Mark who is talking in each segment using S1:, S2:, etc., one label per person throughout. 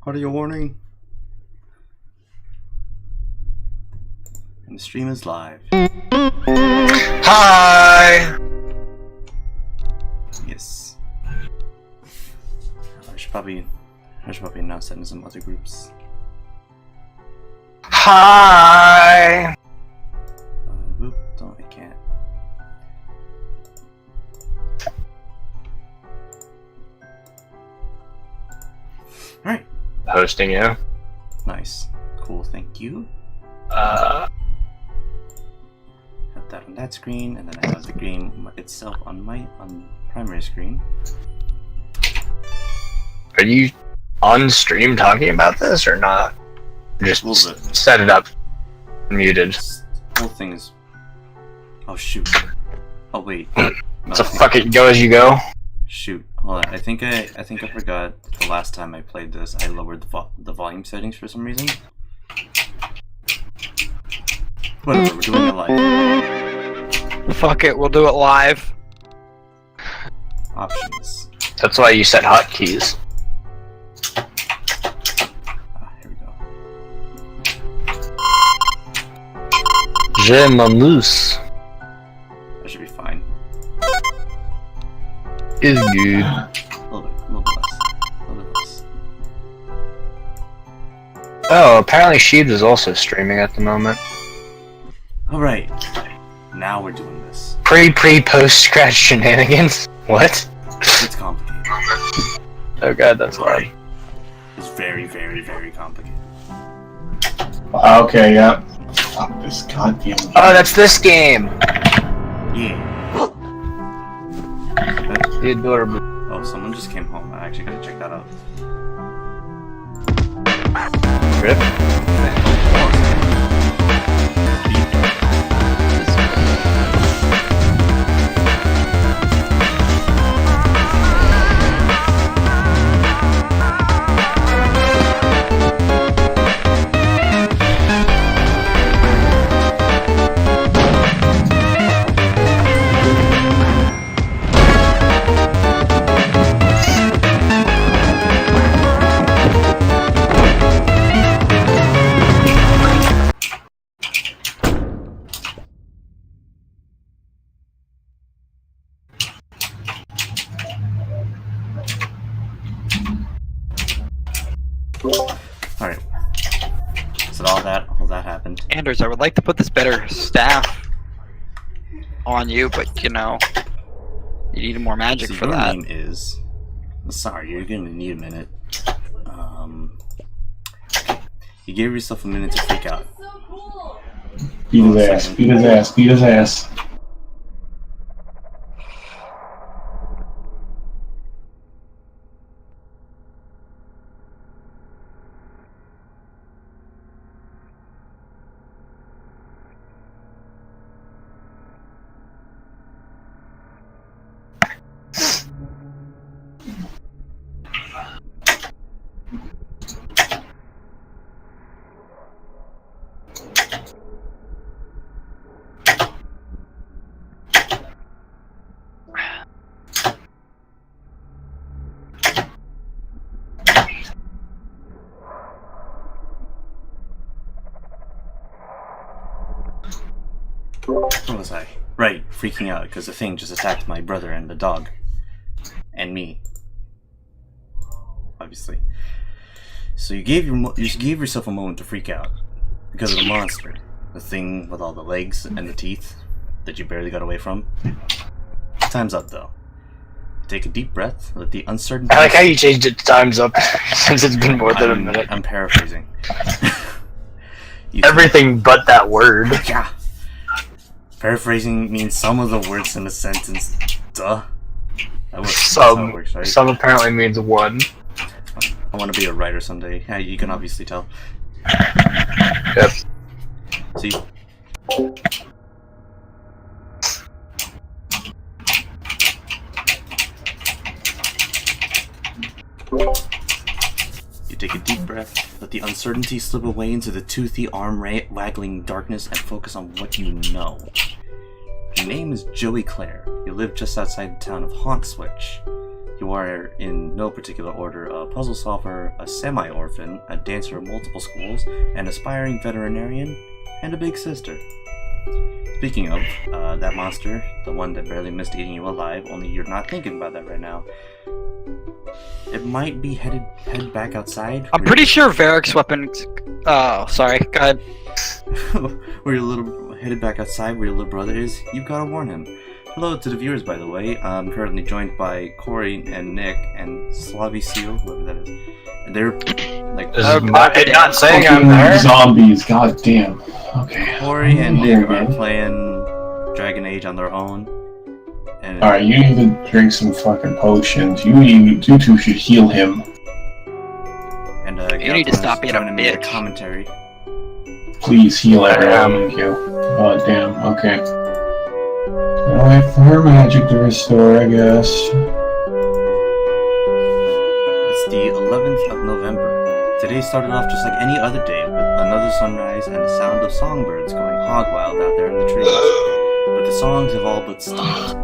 S1: Audio warning. And the stream is live.
S2: Hi!
S1: Yes. I should probably announce that in some other groups.
S2: Hi!
S1: Whoop, don't, I can't. Alright.
S2: Hosting you.
S1: Nice. Cool, thank you.
S2: Uh,
S1: Have that on that screen, and then I have the game itself on my primary screen.
S2: are you on stream talking about this or not? Just
S1: A little bit.
S2: set it up. Muted.
S1: This whole thing is. Oh shoot. Oh wait. No,
S2: So fuck it, go as you go.
S1: Shoot. Hold on. I think I forgot the last time I played this. I lowered the volume settings for some reason. Whatever. We're doing it live.
S3: Fuck it, we'll do it live.
S1: Options.
S2: That's why you set hotkeys.
S1: Here we go.
S2: Je m'amuse.
S1: That should be fine.
S2: Is good.
S1: A little bit less. A little bit less.
S2: Oh, apparently Jude is also streaming at the moment.
S1: All right. Now we're doing this.
S2: Post scratch shenanigans. What?
S1: It's complicated.
S2: Oh god, that's loud.
S1: It's very, very, very complicated.
S4: Okay, yeah. Fuck this goddamn game.
S2: Oh, that's this game.
S1: Yeah.
S2: The adorable.
S1: Oh, someone just came home. I actually gotta check that out.
S2: Rip.
S1: Alright. So all that happened.
S3: Anders, I would like to put this better staff on you, but you know, you need more magic
S1: So
S3: for
S1: your
S3: that.
S1: name is. Sorry, you're gonna need a minute. You gave yourself a minute to freak out.
S4: Beat his ass, beat his ass, beat his ass.
S1: Where was I? Right, freaking out because the thing just attacked my brother and the dog. And me. Obviously. So you gave yourself a moment to freak out because of the monster. The thing with all the legs and the teeth that you barely got away from. Time's up though. Take a deep breath, let the uncertainty...
S2: I like how you changed it to times up since it's been more than a minute.
S1: I'm paraphrasing.
S2: Everything but that word.
S1: Yeah. Paraphrasing means some of the words in a sentence. Duh. That's how it works, right?
S2: Some apparently means one.
S1: I want to be a writer someday. Yeah, you can obviously tell.
S2: Yep.
S1: See. You take a deep breath, let the uncertainty slip away into the toothy, arm-waggling darkness, and focus on what you know. Your name is Joey Clare. You live just outside the town of Haunt Switch. You are, in no particular order, a puzzle solver, a semi-orphan, a dancer of multiple schools, an aspiring veterinarian, and a big sister. Speaking of, that monster, the one that barely missed eating you alive, only you're not thinking about that right now, it might be headed back outside.
S3: I'm pretty sure Varric's weapons. Oh, sorry. Go ahead.
S1: Headed back outside where your little brother is. You've got to warn him. Hello to the viewers, by the way. I'm currently joined by Corey and Nick and Slavicio, whoever that is. They're like
S2: not saying I'm there.
S4: Zombies, god damn. Okay.
S1: Corey and Nick are playing Dragon Age on their own. And
S4: Alright, you need to drink some fucking potions. You two should heal him.
S1: And
S3: You need to stop being a
S1: joining me in
S3: bitch.
S1: commentary.
S4: Please heal everyone. Thank you. God damn, okay. I'll wait for her magic to restore, I guess.
S1: It's the 11th of November. Today started off just like any other day, with another sunrise and the sound of songbirds going hog wild out there in the trees. But the songs have all but stopped.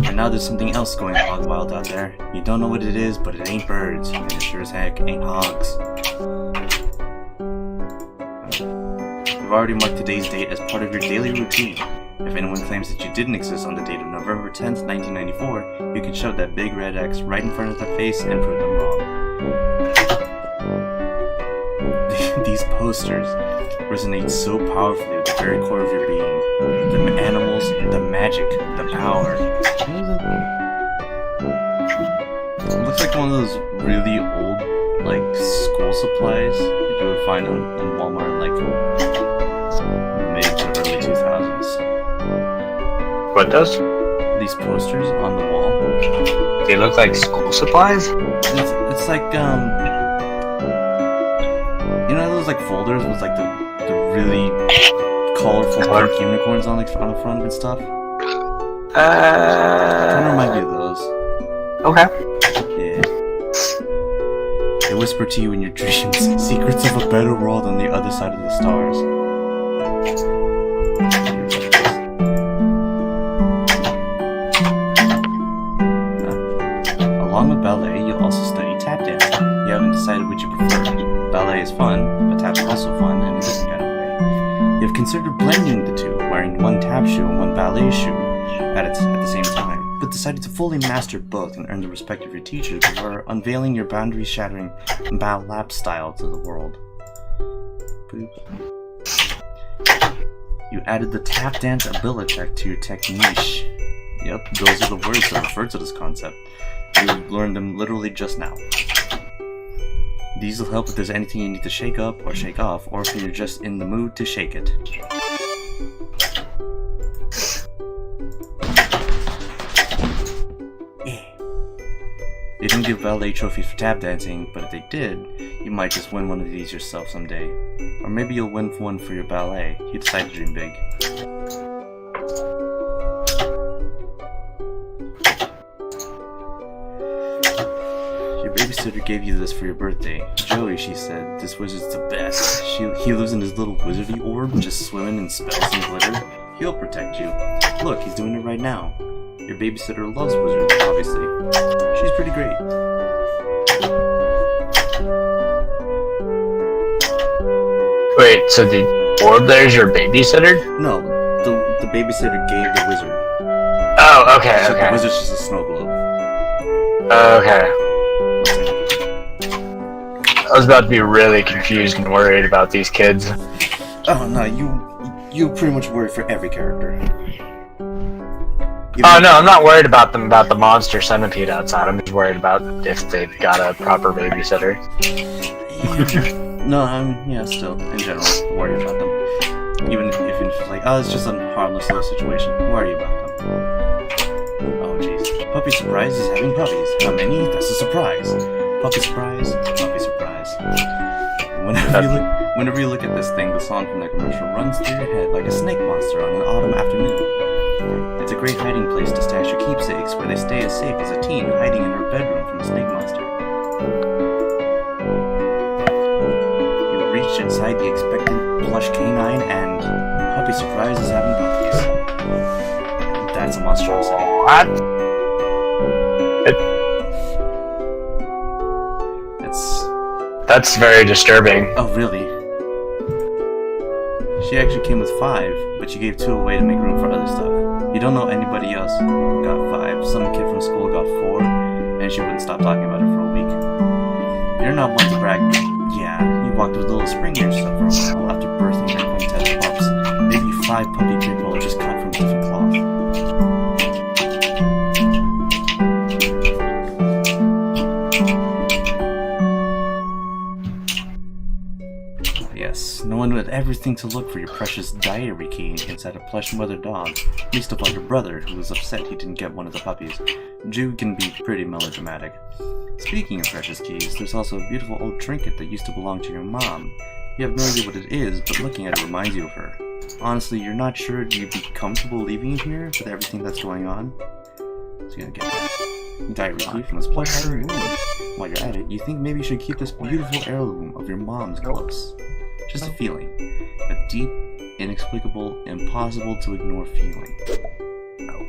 S1: And now there's something else going hog wild out there. You don't know what it is, but it ain't birds, and it sure as heck ain't hogs. You've already marked today's date as part of your daily routine. If anyone claims that you didn't exist on the date of November 10th, 1994, you can shove that big red X right in front of their face and prove them wrong. These posters resonate so powerfully with the very core of your being. The animals, the magic, the power. It looks like one of those really old, like, school supplies that you would find in Walmart, like, mid to early 2000s.
S2: What does?
S1: These posters on the wall.
S2: They look like school supplies?
S1: It's like, you know those, like, folders with, like, the really colorful pink unicorns on the front and stuff? Kind of remind me of those.
S2: Okay.
S1: Yeah. They whisper to you in your dreams secrets of a better world on the other side of the stars. Along with ballet, you'll also study tap dancing. You haven't decided which you prefer. Ballet is fun, but tap's also fun in a different kind of way. You've considered blending the two, wearing one tap shoe and one ballet shoe at the same time, but decided to fully master both and earn the respect of your teachers before unveiling your boundary-shattering bao lap style to the world. Boop. You added the tap dance abilitech to your technique. Yep, those are the words that refer to this concept. You learned them literally just now. These will help if there's anything you need to shake up or shake off, or if you're just in the mood to shake it. They didn't give ballet trophies for tap dancing, but if they did, you might just win one of these yourself someday. Or maybe you'll win one for your ballet. You decide to dream big. Your babysitter gave you this for your birthday. Joey, she said, this wizard's the best. He lives in his little wizardy orb, just swimming in spells and glitter. He'll protect you. Look, he's doing it right now. Your babysitter loves wizards, obviously. She's pretty great.
S2: Wait, so the orb there's your babysitter?
S1: No, the babysitter gave the wizard.
S2: Oh, okay,
S1: So the
S2: okay.
S1: wizard's just a snow globe.
S2: Okay. I was about to be really confused and worried about these kids.
S1: Oh no, you pretty much worry for every character.
S2: Oh no, I'm not worried about them, about the monster centipede outside. I'm just worried about if they've got a proper babysitter.
S1: No, yeah, still, in general, worry about them. Even if it's like, oh, it's just a harmless little situation, worry about them. Oh jeez. Puppy Surprise is having puppies. How many? That's a surprise. Puppy Surprise, Puppy Surprise. Whenever you look at this thing, the song from that commercial runs through your head like a snake monster on an autumn afternoon. It's a great hiding place to stash your keepsakes, where they stay as safe as a teen hiding in her bedroom from a snake monster. You reach inside the expectant plush canine, and Puppy Surprise is having puppies. That's a monstrosity.
S2: What? That's very disturbing.
S1: Oh, really? She actually came with 5, but she gave 2 away to make room for other stuff. You don't know anybody else who got 5. Some kid from school got 4, and she wouldn't stop talking about it for a week. You're not one to brag, but yeah, you walked with a little spring in yourself for a while after birthing your quintet of pups. Maybe 5 puppy people just cut from different cloth. Yes, no one would ever think to look for your precious diary key inside a plush mother dog, least of all your brother, who was upset he didn't get one of the puppies. Jude can be pretty melodramatic. Speaking of precious keys, there's also a beautiful old trinket that used to belong to your mom. You have no idea what it is, but looking at it reminds you of her. Honestly, you're not sure you'd be comfortable leaving it here with everything that's going on? So you're gonna get that diary key from this plush room. While you're at it, you think maybe you should keep this beautiful heirloom of your mom's close. Just a feeling. A deep, inexplicable, impossible to ignore feeling. No.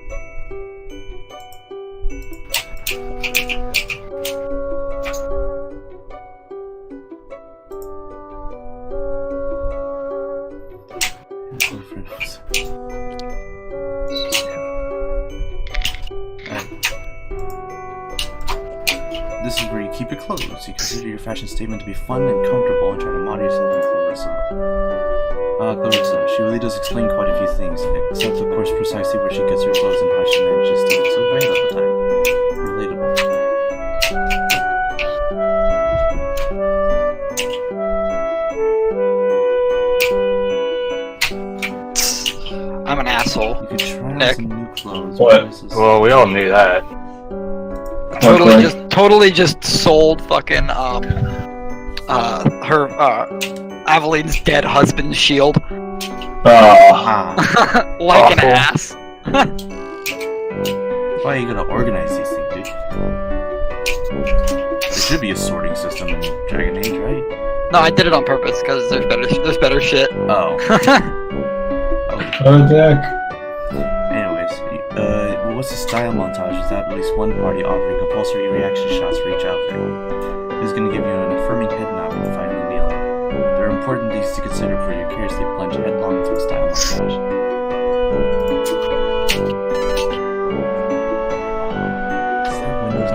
S1: This is where you keep your clothes. You consider your fashion statement to be fun and comfortable and try to model yourself in Clarissa. Clarissa, she really does explain quite a few things, except of course precisely where she gets her clothes and how she manages to look so great all the time.
S3: I'm an asshole.
S1: You could try on
S3: Nick.
S1: some new clothes.
S4: What?
S2: Well, we all knew that.
S3: Totally just sold fucking her Aveline's dead husband's shield.
S1: Ah,
S3: Like an
S2: Awful.
S3: ass.
S1: that's why you gotta organize these things, dude. There should be a sorting system in Dragon Age, right?
S3: No, I did it on purpose because there's better shit.
S1: Oh.
S4: Oh, Jack.
S1: Anyways, what's the style montage is that at least one party offering compulsory reaction shots for each outfit. This is going to give you an affirming head nod when you finally nail it. There are important things to consider before you carelessly plunge headlong into a style montage. Is that Windows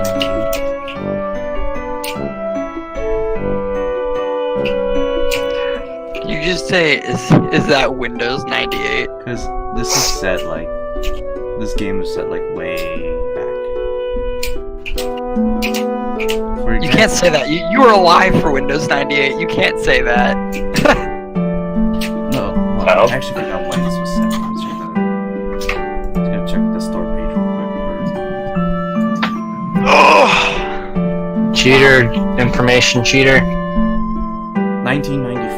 S1: 98?
S3: You just say, is that Windows 98?
S1: Because this is set like... This game is set like way back. For
S3: You can't say that. You were alive for Windows 98. You can't say that.
S1: No, well,
S2: No.
S1: I actually forgot when this was set. I'm just gonna check the store page real quick.
S2: Cheater, information cheater.
S1: 1994.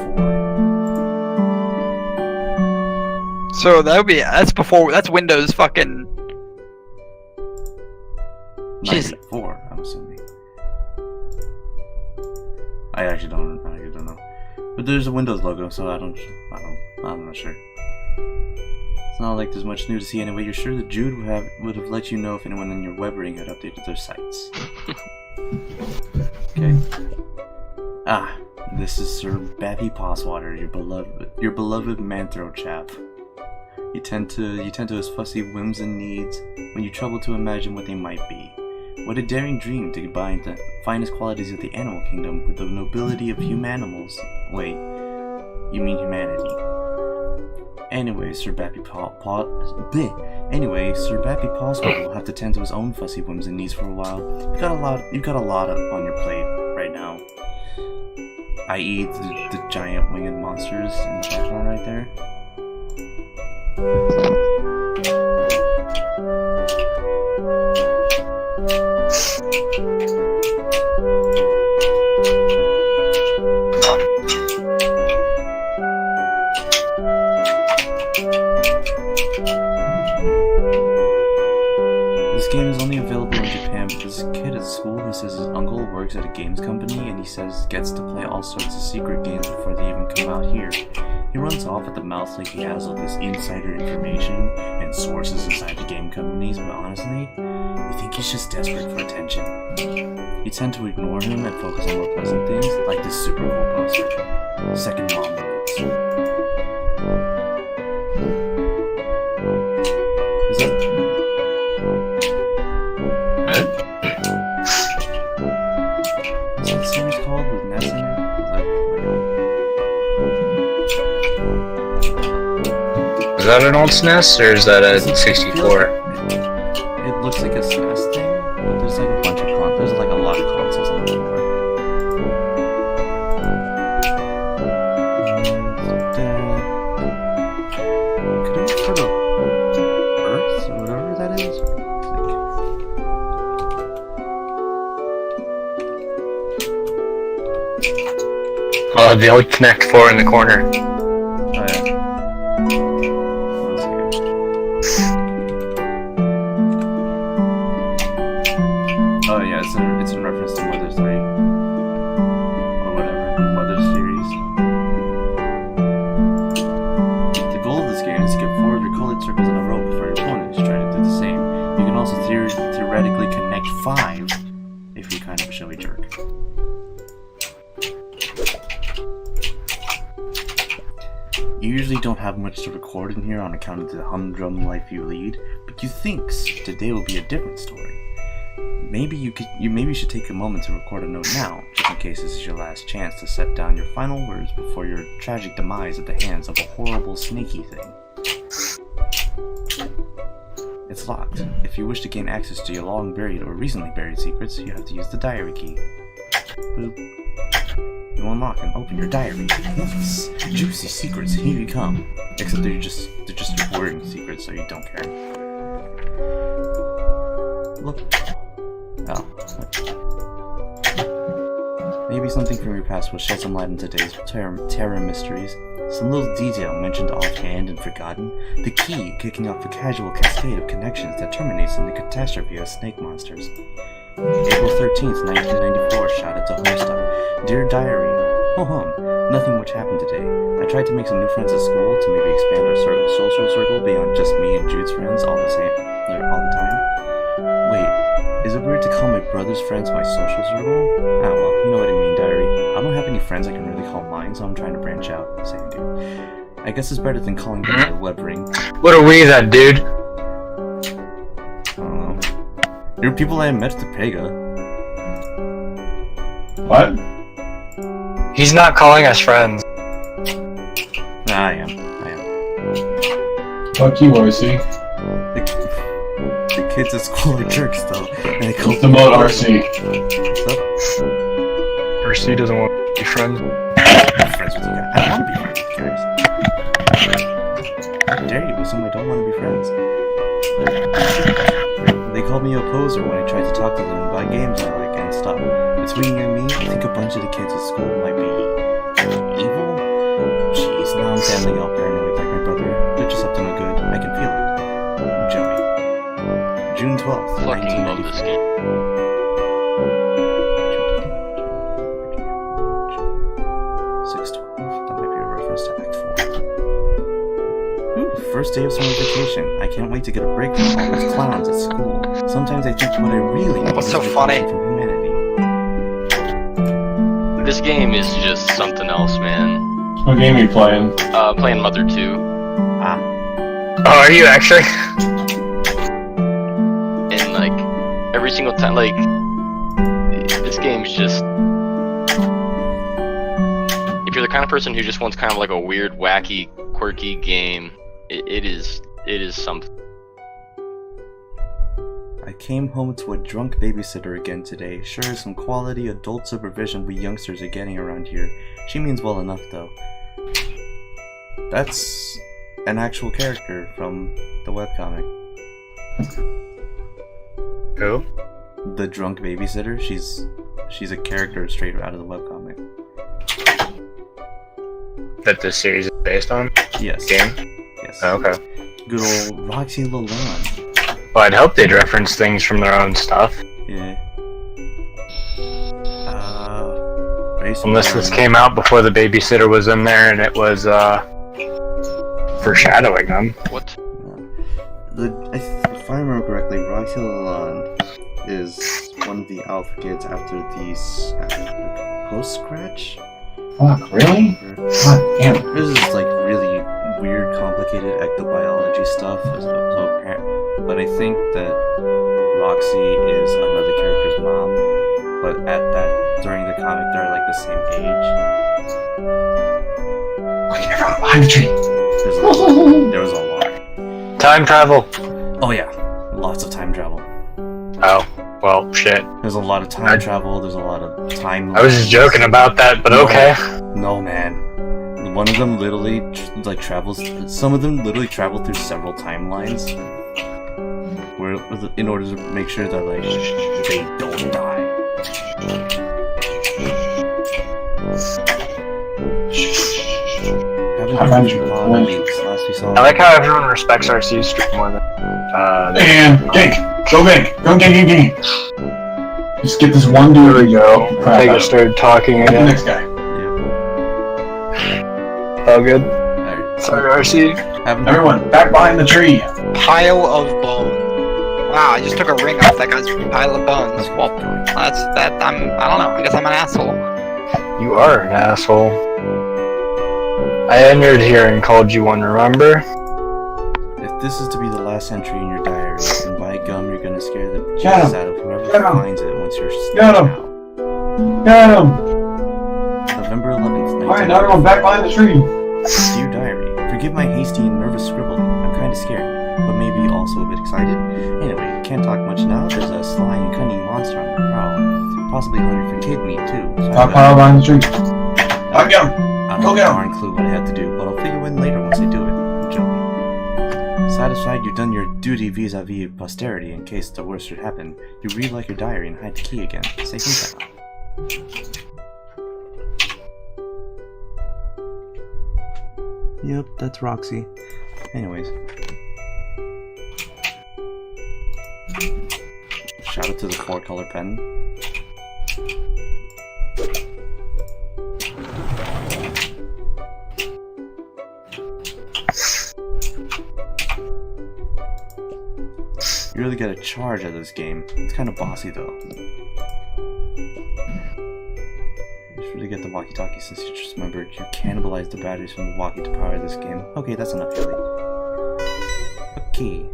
S3: So that would be that's Windows fucking. Jeez.
S1: 94, I'm assuming. I actually don't know. But there's a Windows logo, so I'm not sure. It's not like there's much new to see anyway. You're sure that Jude would have let you know if anyone in your web ring had updated their sites. Okay. Ah, this is Sir Bappy Passwater, your beloved Manthro chap. You tend to his fussy whims and needs when you trouble to imagine what they might be. What a daring dream to combine the finest qualities of the animal kingdom with the nobility of humanimals. Wait, you mean humanity. Anyway, Sir Bappy Passwater will have to tend to his own fussy whims and needs for a while. You've got a lot on your plate right now. I.e. the giant winged monsters in the background right there. This game is only available in Japan, but there's a kid at school who says his uncle works at a games company and he says gets to play all sorts of secret games before they even come out here. He runs off at the mouth like he has all this insider information and sources inside the game companies, but honestly, you think think he's just desperate for attention. You tend to ignore him and focus on more pleasant things, like this super cool poster. Second mom moments. Is that... What's that series called with Ness in it?
S2: Is that an old SNES or is that a 64?
S1: It looks like a SNES thing, but there's like a bunch of there's like a lot of consoles on the floor. Could it be for the Earth or whatever that is?
S2: Oh, the old Connect 4 in the corner.
S1: Oh yeah. Oh yeah, it's in reference to Mother 3. Or whatever, Mother series. The goal of this game is to get 4 of your colored circles in a row before your opponent is trying to do the same. You can also theoretically connect 5 if you're kind of a showy jerk. You usually don't have much to record in here on account of the humdrum life you lead, but you think today will be a different story. Maybe you should take a moment to record a note now, just in case this is your last chance to set down your final words before your tragic demise at the hands of a horrible snaky thing. It's locked. If you wish to gain access to your long buried or recently buried secrets, you have to use the diary key. Boop. You unlock and open your diary. Yes! Juicy secrets, here you come. Except they're just your boring secrets, so you don't care. Look. Oh. Maybe something from your past will shed some light on today's terror mysteries. Some little detail mentioned offhand and forgotten. The key kicking off a casual cascade of connections that terminates in the catastrophe of snake monsters. April 13th, 1994, shouted to Homestop. Dear Diary, ho hum, nothing much happened today. I tried to make some new friends at school to maybe expand our social circle beyond just me and Jude's friends all the time. Wait, is it weird to call my brother's friends my social circle? Oh well, you know what I mean, Diary. I don't have any friends I can really call mine, so I'm trying to branch out, saying dude. I guess it's better than calling them my web ring.
S2: What are we then, dude?
S1: You're people I met at the Pega.
S4: What?
S2: He's not calling us friends.
S1: Nah, I am.
S4: Fuck you, RC.
S1: The kids at school are jerks, though. And they call
S4: What's about RC?
S1: What's up?
S2: RC doesn't want to be friends.
S1: I'm friends with you guys. I want to be friends with you guys. How dare you assume I don't want to be friends? They called me a poser when I tried to talk to them about games I like and stuff. Between you and me, I think a bunch of the kids at school might be evil? Jeez, now I'm sounding all paranoid like my brother. They're just up to no good. I can feel it. Joey. June 12th,
S5: Fucking love this game.
S1: 6/12. That might be a reference to Act 4. Ooh, first day of summer vacation. I can't wait to get a break from all those clowns at school. Sometimes I think what I really need
S3: What's
S1: is
S3: so
S1: a
S3: funny?
S1: break from humanity.
S5: This game is just something else, man.
S4: What game are you playing?
S5: Playing Mother 2.
S1: Ah,
S2: Oh, are you actually?
S5: And, like, every single time, like, this game's just... If you're the kind of person who just wants kind of like a weird, wacky, quirky game, it is something.
S1: I came home to a drunk babysitter again today. Sure, some quality adult supervision we youngsters are getting around here. She means well enough, though. That's an actual character from the webcomic.
S2: Who?
S1: The drunk babysitter. She's a character straight out of the webcomic.
S2: That this series is based on?
S1: Yes.
S2: Game?
S1: Yes.
S2: Oh, okay.
S1: Good old Roxy Lalonde.
S2: Well, I'd hope they'd reference things from their own stuff.
S1: Yeah. Based
S2: Unless this
S1: on-
S2: came out before the babysitter was in there and it was, foreshadowing them.
S5: What?
S1: If I remember correctly, Roxy Lalonde is one of the alpha kids after these post-scratch.
S4: Fuck, really? God damn it.
S1: This is like really weird, complicated ectobiology stuff. But I think that Roxy is another character's mom. But during the comic, they're like the same age.
S4: Quick, everyone behind the tree.
S1: There was a lot.
S2: Time travel.
S1: Oh yeah, lots of time travel.
S2: Oh, well, shit.
S1: There's a lot of time travel. There's a lot of time.
S2: I was just joking about that, but okay.
S1: No, man. One of them literally travels. Some of them literally travel through several timelines, in order to make sure that they don't die.
S2: I like how everyone respects RC's stream more than.
S4: And gank! Go gank! Go gank, gank, gank! Just get this one dude.
S2: There we go.
S4: Crap
S2: I
S4: out.
S2: just started talking
S4: Get the
S2: again.
S4: next guy.
S2: All good.
S1: Alright.
S2: Sorry, RC.
S4: Everyone, back behind the tree!
S3: Pile of bone. Wow, I just took a ring off that guy's pile of bones. Well, I don't know. I guess I'm an asshole.
S2: You are an asshole. I entered here and called you one, remember?
S1: If this is to be the last entry in your diary, then by gum, you're gonna scare the
S4: Get
S1: Jesus
S4: him.
S1: out of whoever
S4: Get him.
S1: finds it once you're
S4: Get
S1: snatched
S4: him.
S1: out.
S4: Get him!
S1: November 11th,
S4: Alright, now everyone back behind the tree!
S1: Dear Diary, forgive my hasty and nervous scribbling. I'm kinda scared, but maybe also a bit excited. Anyway, can't talk much now. There's a sly and cunning monster on the prowl. Possibly hungry for kid meat too. So
S4: Top pile behind the tree. I'll get him!
S1: I don't
S4: Go
S1: have
S4: get
S1: a
S4: him.
S1: darn clue what I have to do, but I'll figure in later once I do it. I'm joking. Satisfied you've done your duty vis-a-vis posterity in case the worst should happen, you read like your diary and hide the key again. Safe and sound. Yep, that's Roxy. Anyways. Shout out to the 4-color pen. You really get a charge out of this game. It's kind of bossy though. You should really get the walkie-talkie since you just remembered you cannibalized the batteries from the walkie to power this game. Okay, that's enough, Haley. Okay.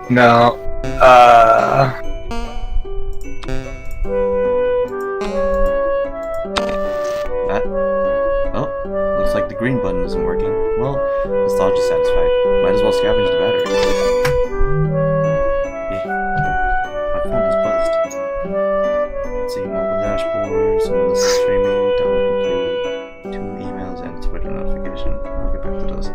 S2: No.
S1: That? Oh, looks like the green button isn't working. Well, nostalgia satisfied. Might as well scavenge the battery. Yeah. My phone is buzzed. Let's see, mobile dashboard, someone is streaming, download complete, 2 emails, and Twitter notification. I'll get back to those.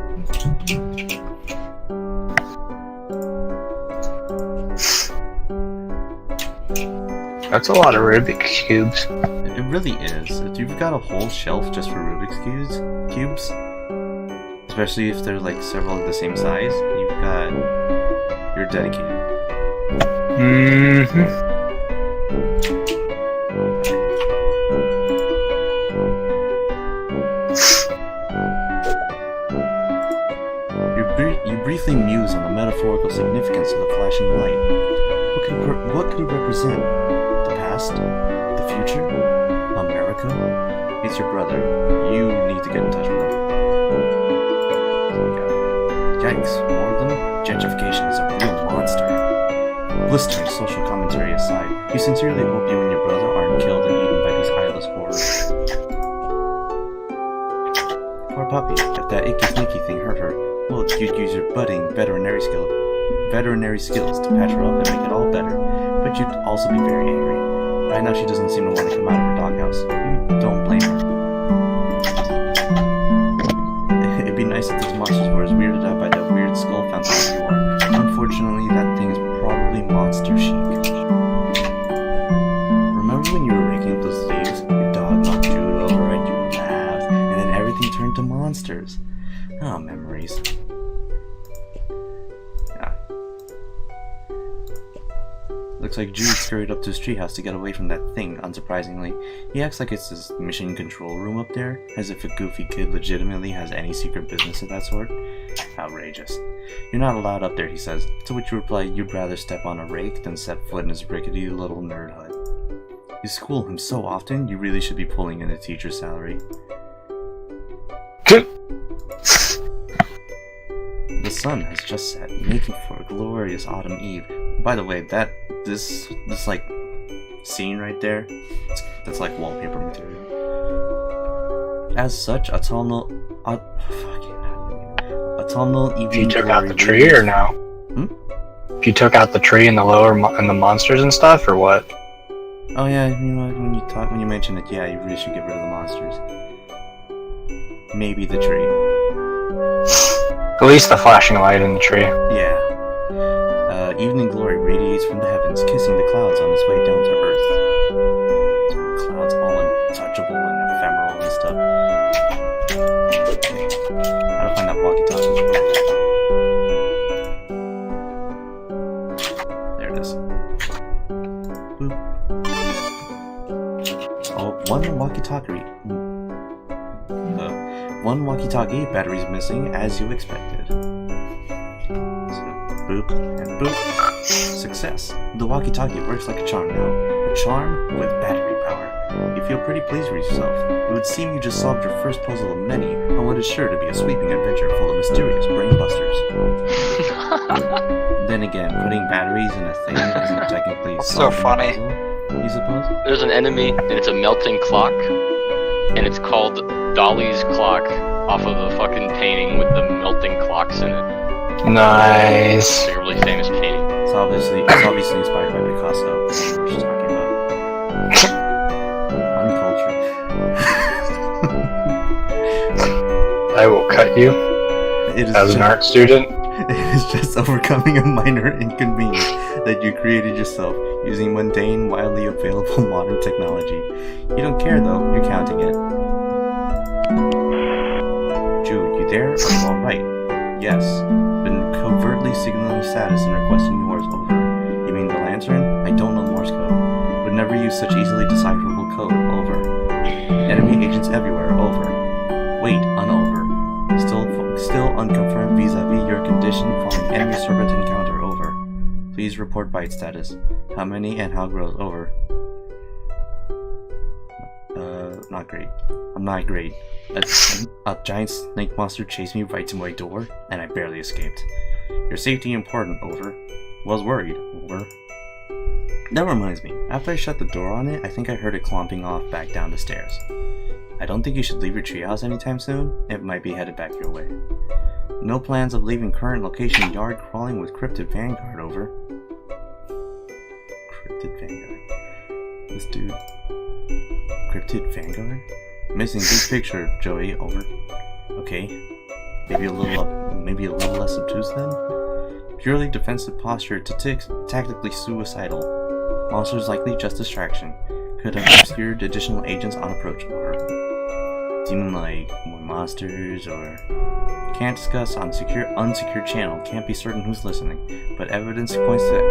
S2: That's a lot of Rubik's cubes.
S1: It really is. If you've got a whole shelf just for Rubik's cubes, especially if they're like several of the same size, you're dedicated.
S2: Mm-hmm.
S1: You briefly muse on the metaphorical significance of the flashing light. What could it represent? The past? The future? America? It's your brother. You need to get in touch with him. Yikes, more of them? Gentrification is a real monster. Blistering social commentary aside, you sincerely hope you and your brother aren't killed and eaten by these eyeless horrors. Poor puppy, if that icky sneaky thing hurt her, well, you'd use your budding veterinary skills to patch her up and make it all better, but you'd also be very angry. By now she doesn't seem to want to come out of her doghouse. You don't blame her. It'd be nice if those monsters were as weirded out by that weird skull fountain as you are. Unfortunately, that thing is probably monster chic. Remember when you were raking up those leaves, your dog knocked Jude over and you laughed, and then everything turned to monsters? Ah, memories. Looks like Jude scurried up to his treehouse to get away from that thing, unsurprisingly. He acts like it's his mission control room up there, as if a goofy kid legitimately has any secret business of that sort. Outrageous. You're not allowed up there, he says, to which you reply you'd rather step on a rake than set foot in his rickety little nerd hut. You school him so often, you really should be pulling in a teacher's salary. The sun has just set, making for a glorious autumn eve. By the way, this like scene right there, that's like wallpaper material. As such, autumnal evening.
S2: You took out the tree or no? If you took out the tree and the and the monsters and stuff, or what?
S1: Oh yeah, you know when you mention it, yeah, you really should get rid of the monsters. Maybe the tree.
S2: At least the flashing light in the tree.
S1: Yeah. Evening glory radiates from the heavens, kissing the clouds on its way down to earth. So clouds all untouchable and ephemeral and stuff. How to find that walkie-talkie? There it is. Boop. Oh, one walkie-talkie battery's missing, as you expected. So, boop and boop. Success. The walkie-talkie works like a charm now. A charm with battery power. You feel pretty pleased with yourself. It would seem you just solved your first puzzle of many on what is sure to be a sweeping adventure full of mysterious brain busters. Then again, putting batteries in a thing isn't technically
S3: So funny.
S1: You suppose?
S5: There's an enemy, and it's a melting clock, and it's called Dolly's Clock, off of the fucking painting with the melting clocks in it.
S2: Nice.
S5: It's like a really famous painting.
S1: It's obviously inspired by Picasso. That's what we're just talking about. Uncultured.
S2: I will cut you
S1: It is
S2: as an art student.
S1: It is just overcoming a minor inconvenience that you created yourself using mundane, widely available modern technology. You don't care though, you're counting it. Jude, you there? Are you alright? Yes. Been covertly signaling status and requesting yours. Over. You mean the lantern? I don't know Morse code. Would never use such easily decipherable code. Over. Enemy agents everywhere. Over. Wait, unover. Still unconfirmed vis-a-vis your condition following enemy serpent encounter. Over. Please report bite status. How many and how gross. Over. Not great. I'm not great. A giant snake monster chased me right to my door, and I barely escaped. Your safety important. Over. Was worried. Over. That reminds me. After I shut the door on it, I think I heard it clomping off back down the stairs. I don't think you should leave your treehouse anytime soon. It might be headed back your way. No plans of leaving current location yard crawling with Cryptid Vanguard. Over. Cryptid Vanguard. This dude. Cryptid Vanguard? Missing big picture, Joey. Over. Okay. Maybe a little less obtuse then? Purely defensive posture to tactically suicidal. Monsters likely just distraction. Could have obscured additional agents on approach. Over. Seeming like more monsters or... Can't discuss on unsecured channel. Can't be certain who's listening. But evidence points to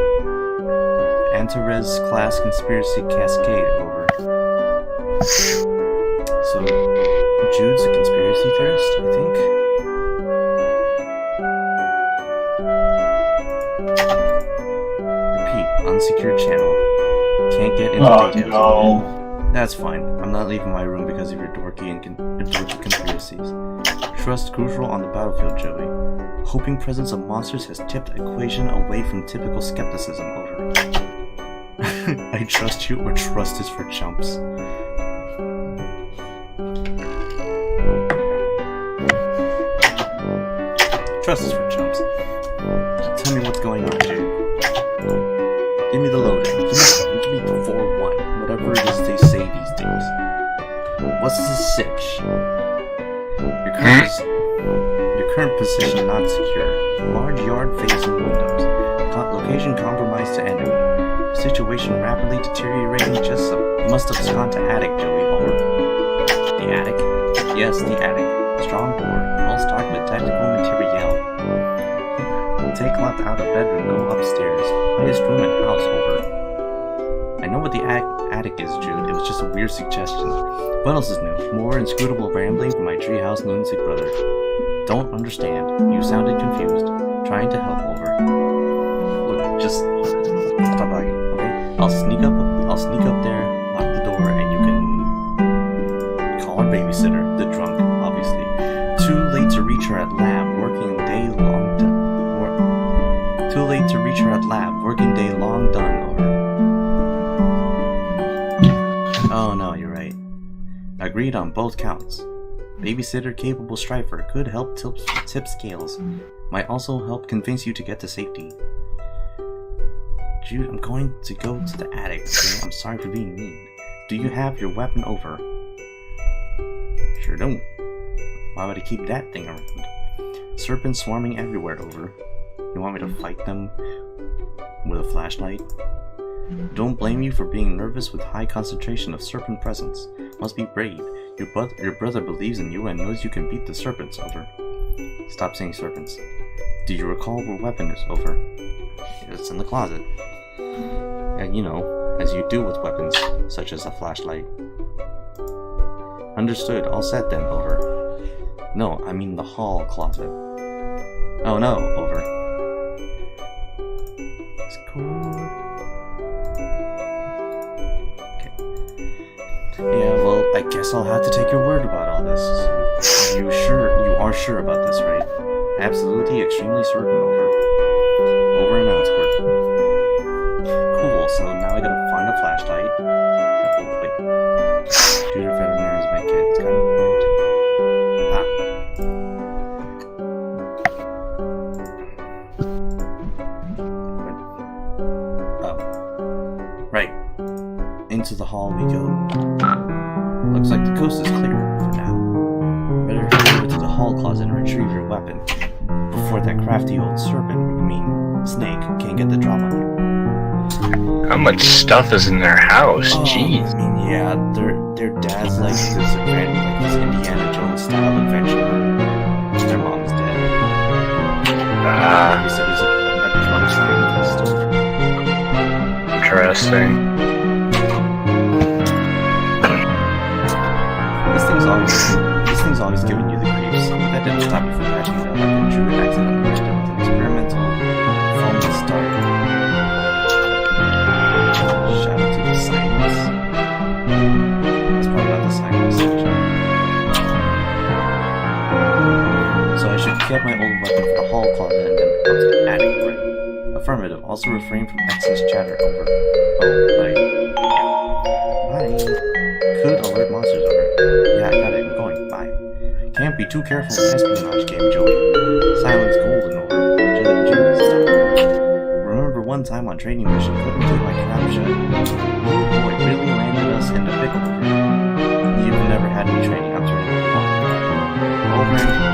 S1: Antares class conspiracy cascade. Over. So, Jude's a conspiracy theorist, I think? Repeat, unsecured channel. Can't get into details.
S4: No.
S1: That's fine. I'm not leaving my room because of your dorky conspiracies. Trust crucial on the battlefield, Joey. Hoping presence of monsters has tipped equation away from typical skepticism. Over. I trust you, or trust is for chumps. Trust is for chumps. Tell me what's going on, Jude. Give me the lowdown. Give me the 4-1. Whatever it is they say these days. What's the sitch? Your current position not secure. Large yard facing windows. Location compromised to enemy. Situation rapidly deteriorating. Just must have gone to attic, Joey. Over. The attic? Yes, the attic. Strong door. Well stocked with tactical material. Take left out of bedroom. Go upstairs. Highest room in house. Over. know what the attic is, Jude. It was just a weird suggestion. What else is new? More inscrutable rambling from my treehouse lunatic brother. Don't understand. You sounded confused. Trying to help over. Look, just stop talking, okay? I'll sneak up there, lock the door, and you can call our babysitter, the drunk, obviously. Too late to reach her at lab, working day long done. Too late to reach her at lab, working day long done. Over. Oh no, you're right. Agreed on both counts. Babysitter capable strifer could help tip scales. Might also help convince you to get to safety. Jude, I'm going to go to the attic, okay? I'm sorry for being mean. Do you have your weapon over? Sure don't. Why would I keep that thing around? Serpents swarming everywhere, over. You want me to fight them with a flashlight? Don't blame you for being nervous with high concentration of serpent presence. Must be brave. Your brother believes in you and knows you can beat the serpents, over. Stop saying serpents. Do you recall where weapon is, over? It's in the closet. And you know, as you do with weapons, such as a flashlight. Understood. All set then, over. No, I mean the hall closet. Oh no, over. It's cool. Yeah, well, I guess I'll have to take your word about all this. You are sure about this, right? Absolutely, extremely certain, over. Over and out, Squirt. Cool, so now I gotta find a flashlight. Oh, wait. Shooter Veterinary's my kid. It's kind of important. Oh. Right. Into the hall we go. Looks like the coast is clear for now. Better head over to the hall closet and retrieve your weapon before that crafty old snake can't get the drop on you.
S2: How much stuff is in their house? Jeez.
S1: I mean, yeah, their dad's like this Indiana Jones style adventurer. Their mom's dead. He said he's a drug scientist.
S2: Interesting.
S1: This thing's always giving you the creeps. That didn't stop you from catching it up like a Jude accidentally mixed it with an experimental foamless start. Shout out to the science. That's probably not the science section. So I should get my old weapon for the hall closet and then up to the attic, right? Affirmative. Also refrain from excess chatter, over. Oh, right. Bye. Could alert monsters, over. Yeah, I got it. I'm going. Bye. Can't be too careful in espionage game, Joey. Silence golden, over. Remember one time on training mission, couldn't take my trap shut. Boy, really landed us in a pickle, over. You've never had any training. I'm turning it on. Over.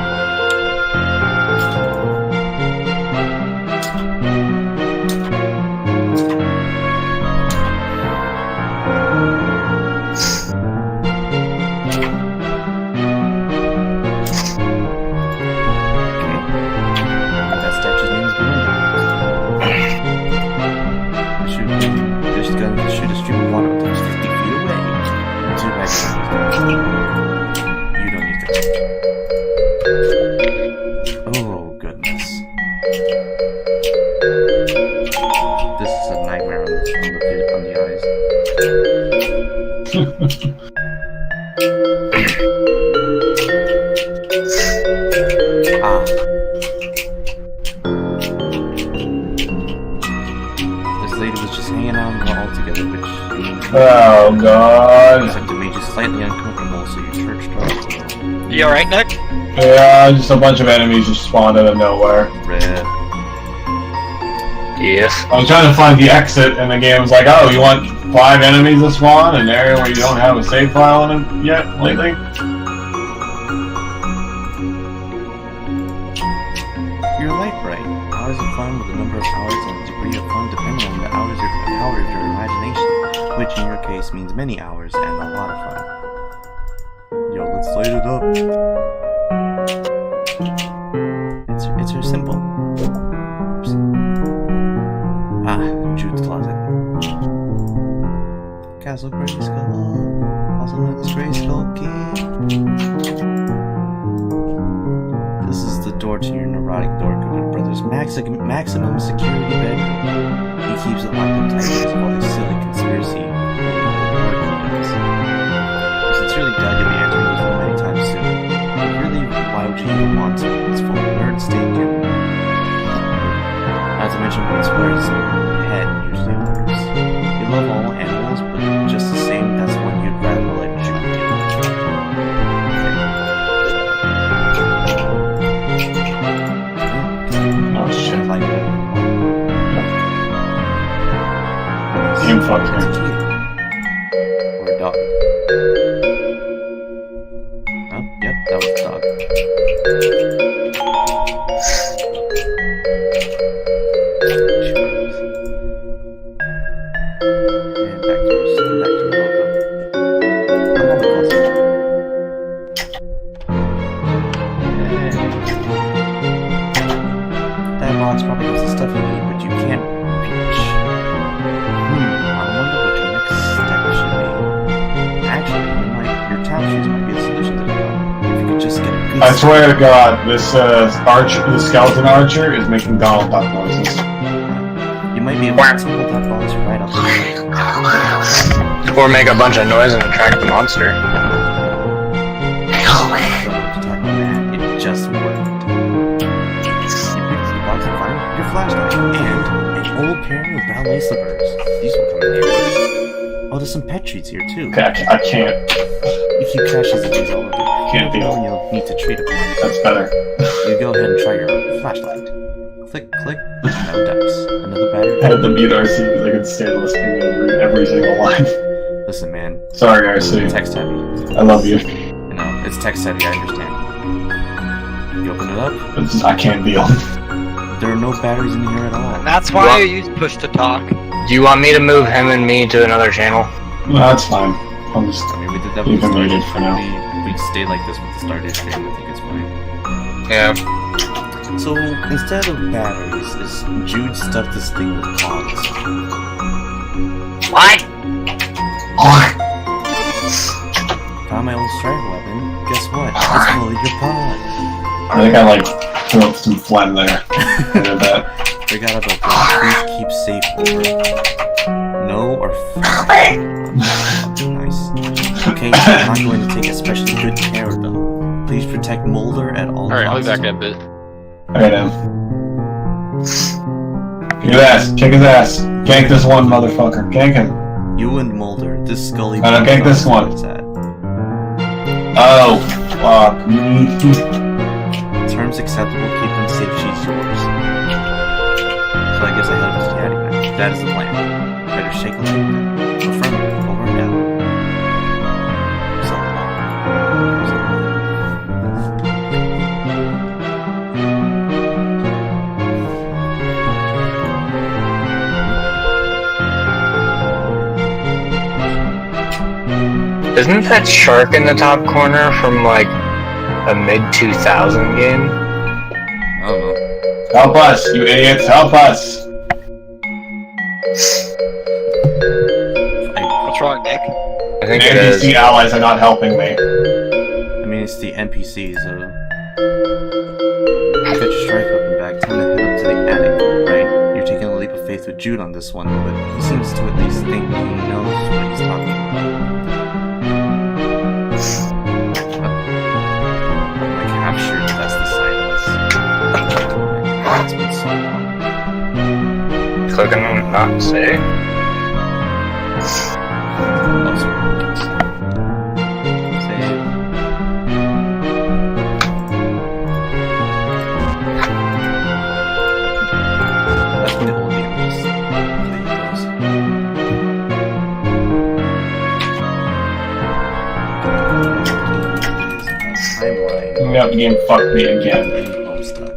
S4: Oh god.
S1: Except it made you slightly uncomfortable, so you churched up.
S3: You alright, Nick?
S4: Yeah, just a bunch of enemies just spawned out of nowhere.
S1: Red.
S2: Yes.
S4: I was trying to find the exit, and the game was like, oh, you want 5 enemies to spawn in an area where you don't have a save file in it yet, lately?
S1: You're right. Hours of fun with a number of hours and a degree of fun depending on the power of your imagination, which in your case means many hours and a lot of fun. Yo, let's light it up. It's your simple. Jude's closet. Castle Grayskull, also known as Grayskull Key. This is the door to your neurotic dork brother's maximum security bedroom. He keeps it locked up tight because of all these silly conspiracy work he does. I sincerely doubt you'll be entering this room anytime soon. But really, why would you even want to? It's full of nerd steak and... Not to mention it's where his head usually works. You love all animals, but just the same, that's one you'd rather let Jude deal with.
S4: Oh shit.
S1: Like that.
S4: Game fucked
S1: It's a
S4: here.
S1: kitty. Or a dog. Oh, yep, that was a dog. And back to your logo. I'm on the closet. That box probably has the stuff you need, but you can't reach. I wonder what your next step should be. Actually, your tap shoes might be the solution to the problem. If you could just get a good
S4: I swear to God, this skeleton archer is making Donald Duck noises.
S1: You might be able to hold that box right up to
S2: Or make a bunch of noise and attract the monster.
S1: It just worked. You picked the box and find your flashlight and an old pair of ballet slippers. These will come in handy. Oh, there's some pet treats here too.
S4: Okay, I can't.
S1: You keep caches of these all over.
S4: Can't deal.
S1: And you'll need to treat them.
S4: That's better.
S1: You go ahead and try your flashlight. Click, click. No ducks. Another battery.
S4: I had to mute RC because I could stand listening to every single line.
S1: Listen, man.
S4: Sorry, RC.
S1: Text heavy.
S4: I love you.
S1: You know, it's text heavy. I understand. You open it up.
S4: I can't deal.
S1: There are no batteries in here at all.
S3: And that's why you use push to talk.
S2: Do you want me to move him and me to another channel?
S4: No, that's fine. I'll just
S1: I mean, we did that
S4: leave
S1: with the
S4: him
S1: Stardate
S4: muted for now.
S1: stream. We stay like this with the Stardate stream. I think it's fine.
S2: Yeah.
S1: So instead of batteries, is Jude stuffed this thing with pods?
S2: What?
S1: Found my old strike weapon. Guess what? It's fully your pod.
S4: I think I threw up some phlegm there. I did that.
S1: Forgot about that. Please keep safe. Over. No or nice. Okay, I'm not going to take especially good care of them. Please protect Mulder at all
S5: Alright, I'll be
S1: costs.
S5: back in a bit.
S4: Alright, kick his ass. Kick his ass. Gank this one, motherfucker. Gank him.
S1: You and Mulder, this Scully.
S4: No, gank this one.
S1: It's at.
S4: Oh, fuck.
S1: Terms acceptable, keep them safe, she's yours. So I guess I head to Caddy now. That is the plan. Better shake a leg. Affirmative, over and down.
S2: Isn't that shark in the top corner from like a mid-2000 game?
S1: I don't know.
S4: Help us, you idiots. Help us.
S3: What's wrong, Nick?
S2: I think it is.
S4: NPC allies are not helping me.
S1: I mean, it's the NPCs, Get your strike weapon back, time to head up to the attic, right? You're taking a leap of faith with Jude on this one, but he seems to at least think he knows what he's talking about. I'm like half sure that's the silence. It's been so long.
S2: Clicking on not say.
S1: Oh, sorry. Save. That's when the old game was timeline.
S4: Yep, the game fucked me again.
S1: I'm stuck.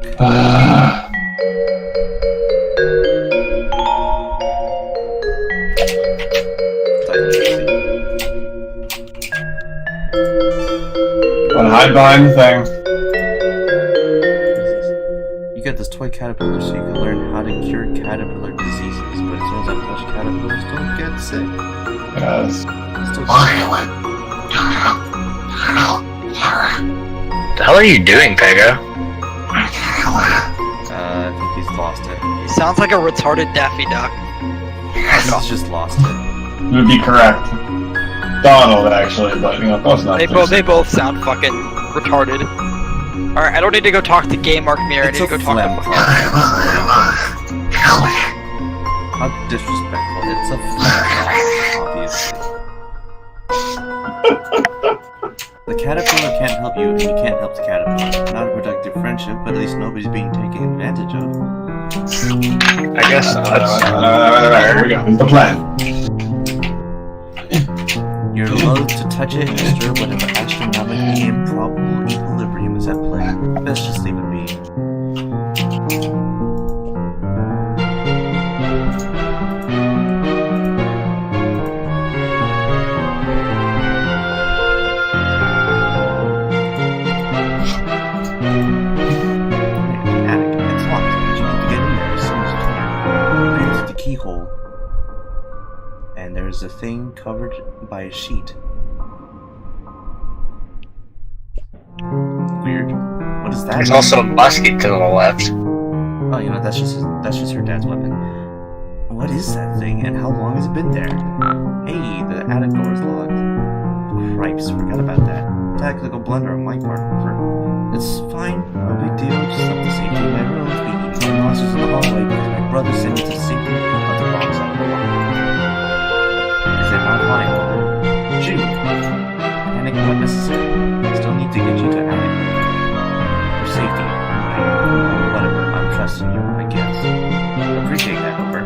S4: Hide behind the thing.
S1: You got this toy caterpillar so you can learn how to cure caterpillar diseases. but it turns out flesh caterpillars don't get sick.
S4: Yes.
S1: Still
S2: The hell are you doing, Pego?
S1: I think he's lost it.
S3: He sounds like a retarded Daffy Duck.
S1: He's just lost it.
S4: You would be correct. Donald, actually, but you know, close enough.
S3: They both sound fucking retarded. Alright, I don't need to go talk to Gay Mark Mirror, I need to go talk to
S1: How disrespectful. It's a phlegm, obviously. The caterpillar can't help you, and you can't help the caterpillar. Not a productive friendship, but at least nobody's being taken advantage of.
S2: I guess that's...
S4: Here we go. Here's the plan.
S1: You're loath to touch it and disturb whatever astronomically improbable equilibrium is at play. Best just leave it be. Keyhole, and there's a thing covered by a sheet. Weird. What is that?
S2: There's also a musket to the left.
S1: Oh, you know, that's just her dad's weapon. What is that thing, and how long has it been there? Hey, the attic door is locked. Cripes, forgot about that. Tactical blunder on my part. It's fine, no big deal. Just left the safety in my room. Be eating monsters in the hallway because my brother sent me to safety on the wrong side of the wall. Is it not fine? Jude, panic not necessary. Still need to get you to attic. For safety, right? Whatever. I'm trusting you, I guess. Appreciate that, over.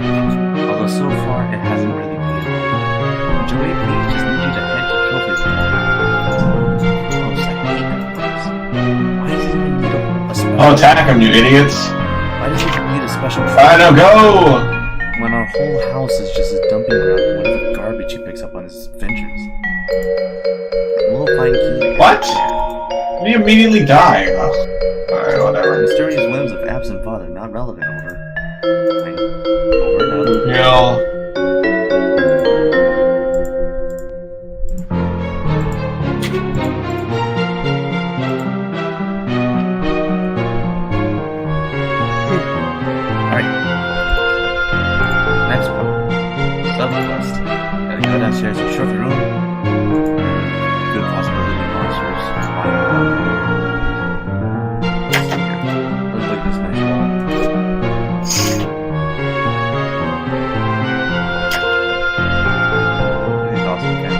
S1: Although so far it hasn't really paid off. Joey, please just need you to head to trophy room.
S4: Oh, attack him, you idiots!
S1: Why does it need a special
S4: I know, go!
S1: when our whole house is just a dumping ground for whatever garbage he picks up on his adventures? We'll find key.
S4: What? He immediately die. Alright, whatever.
S1: Mysterious whims of absent father, not relevant, over. Over and out.
S4: Kill.
S1: Downstairs in the trophy room. Good possibility of monsters. Let's look at this nice wall. It's awesome, Ken.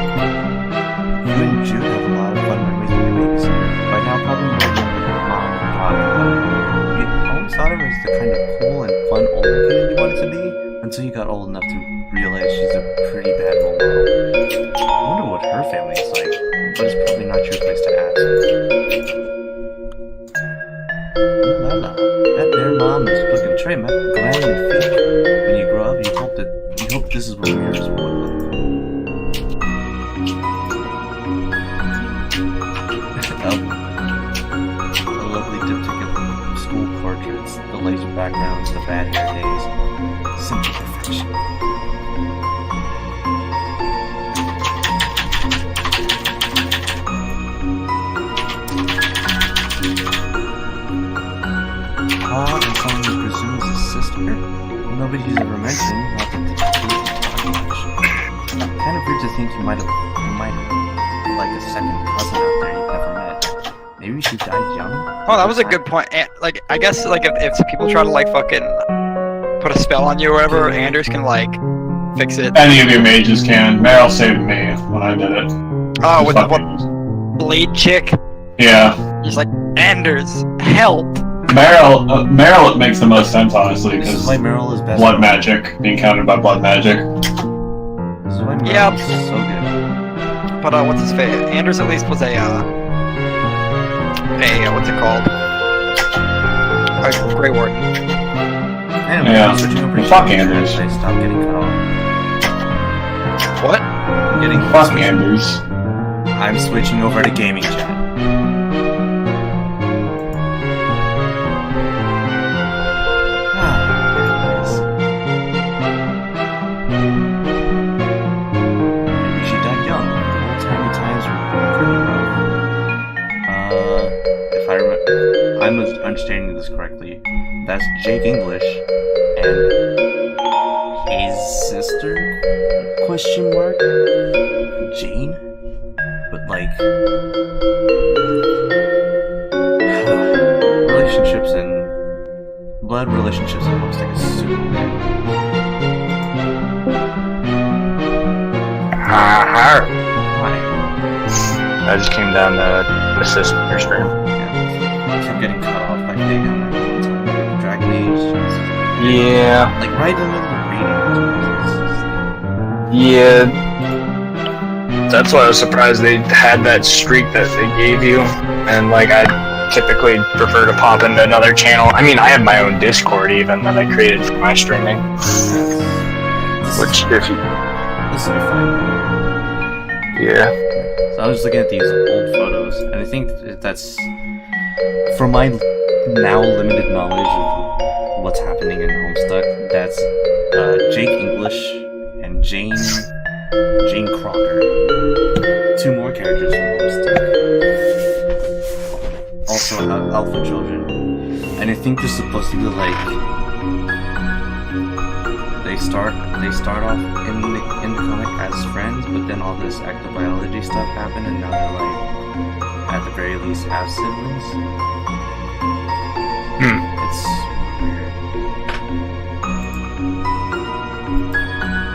S1: You and Jude have a lot of fun memories with your babysitter. By now, probably more than your mom and pop. You always thought of her as the kind of cool and fun older kid you wanted to be, until you got old enough to realize she's a pretty bad role model. I wonder what her family is like, but it's probably not your place to ask. Ooh la la. That there mom is looking tray glad in your feet. When you grow up, you hope this is what mirrors would look like. A lovely diptych of school portraits, the laser backgrounds, the bad hair days. Simple perfection. And someone who presumes his sister? Nobody's ever mentioned, not that the truth much. Kind of weird to think you might have like a second cousin out there you've never met. Maybe she died young?
S3: Oh, that was a good point. Like, I guess, like, if people try to, like, fucking put a spell on you or whatever, Anders can, like, fix it.
S4: Any of you mages can. Meryl saved me when I did it.
S3: Oh, with the blade chick?
S4: Yeah.
S3: He's like, Anders, help!
S4: Meryl, it makes the most sense, honestly, because
S1: Meryl is best.
S4: Blood magic, being countered by blood magic.
S1: This is why Meryl
S3: Yep.
S1: is so good.
S3: But, what's his face? Anders at least was what's it called? A Grey Warden.
S1: Anyway,
S4: Yeah.
S1: switching over to
S4: Fuck
S1: chat,
S4: Anders.
S1: I stopped getting cut off.
S3: What?
S4: Fuck Anders.
S1: I'm switching over to gaming chat. Anyways. actually. That's Jake English and his sister? Question mark? Jane? But like, relationships and blood relationships in Homestead is super weird. Why?
S2: I just came down to assist your stream.
S1: Yeah. Kept getting cut off by Pagan. Dragon Age.
S2: Yeah.
S1: Like right in the middle of reading.
S2: Yeah. That's why I was surprised they had that streak that they gave you. And like I typically prefer to pop into another channel. I mean, I have my own Discord even that I created for my streaming. Which if you...
S1: This will be fine.
S2: Yeah.
S1: So I was just looking at these old photos, and I think that's, from my now limited knowledge of what's happening in Homestuck, that's Jake English and Jane Crocker. Two more characters from Homestuck. Also Alpha Children. And I think they're supposed to be like, they start off in the comic as friends, but then all this active biology stuff happened, and now they're like, at the very least, half siblings. It's weird.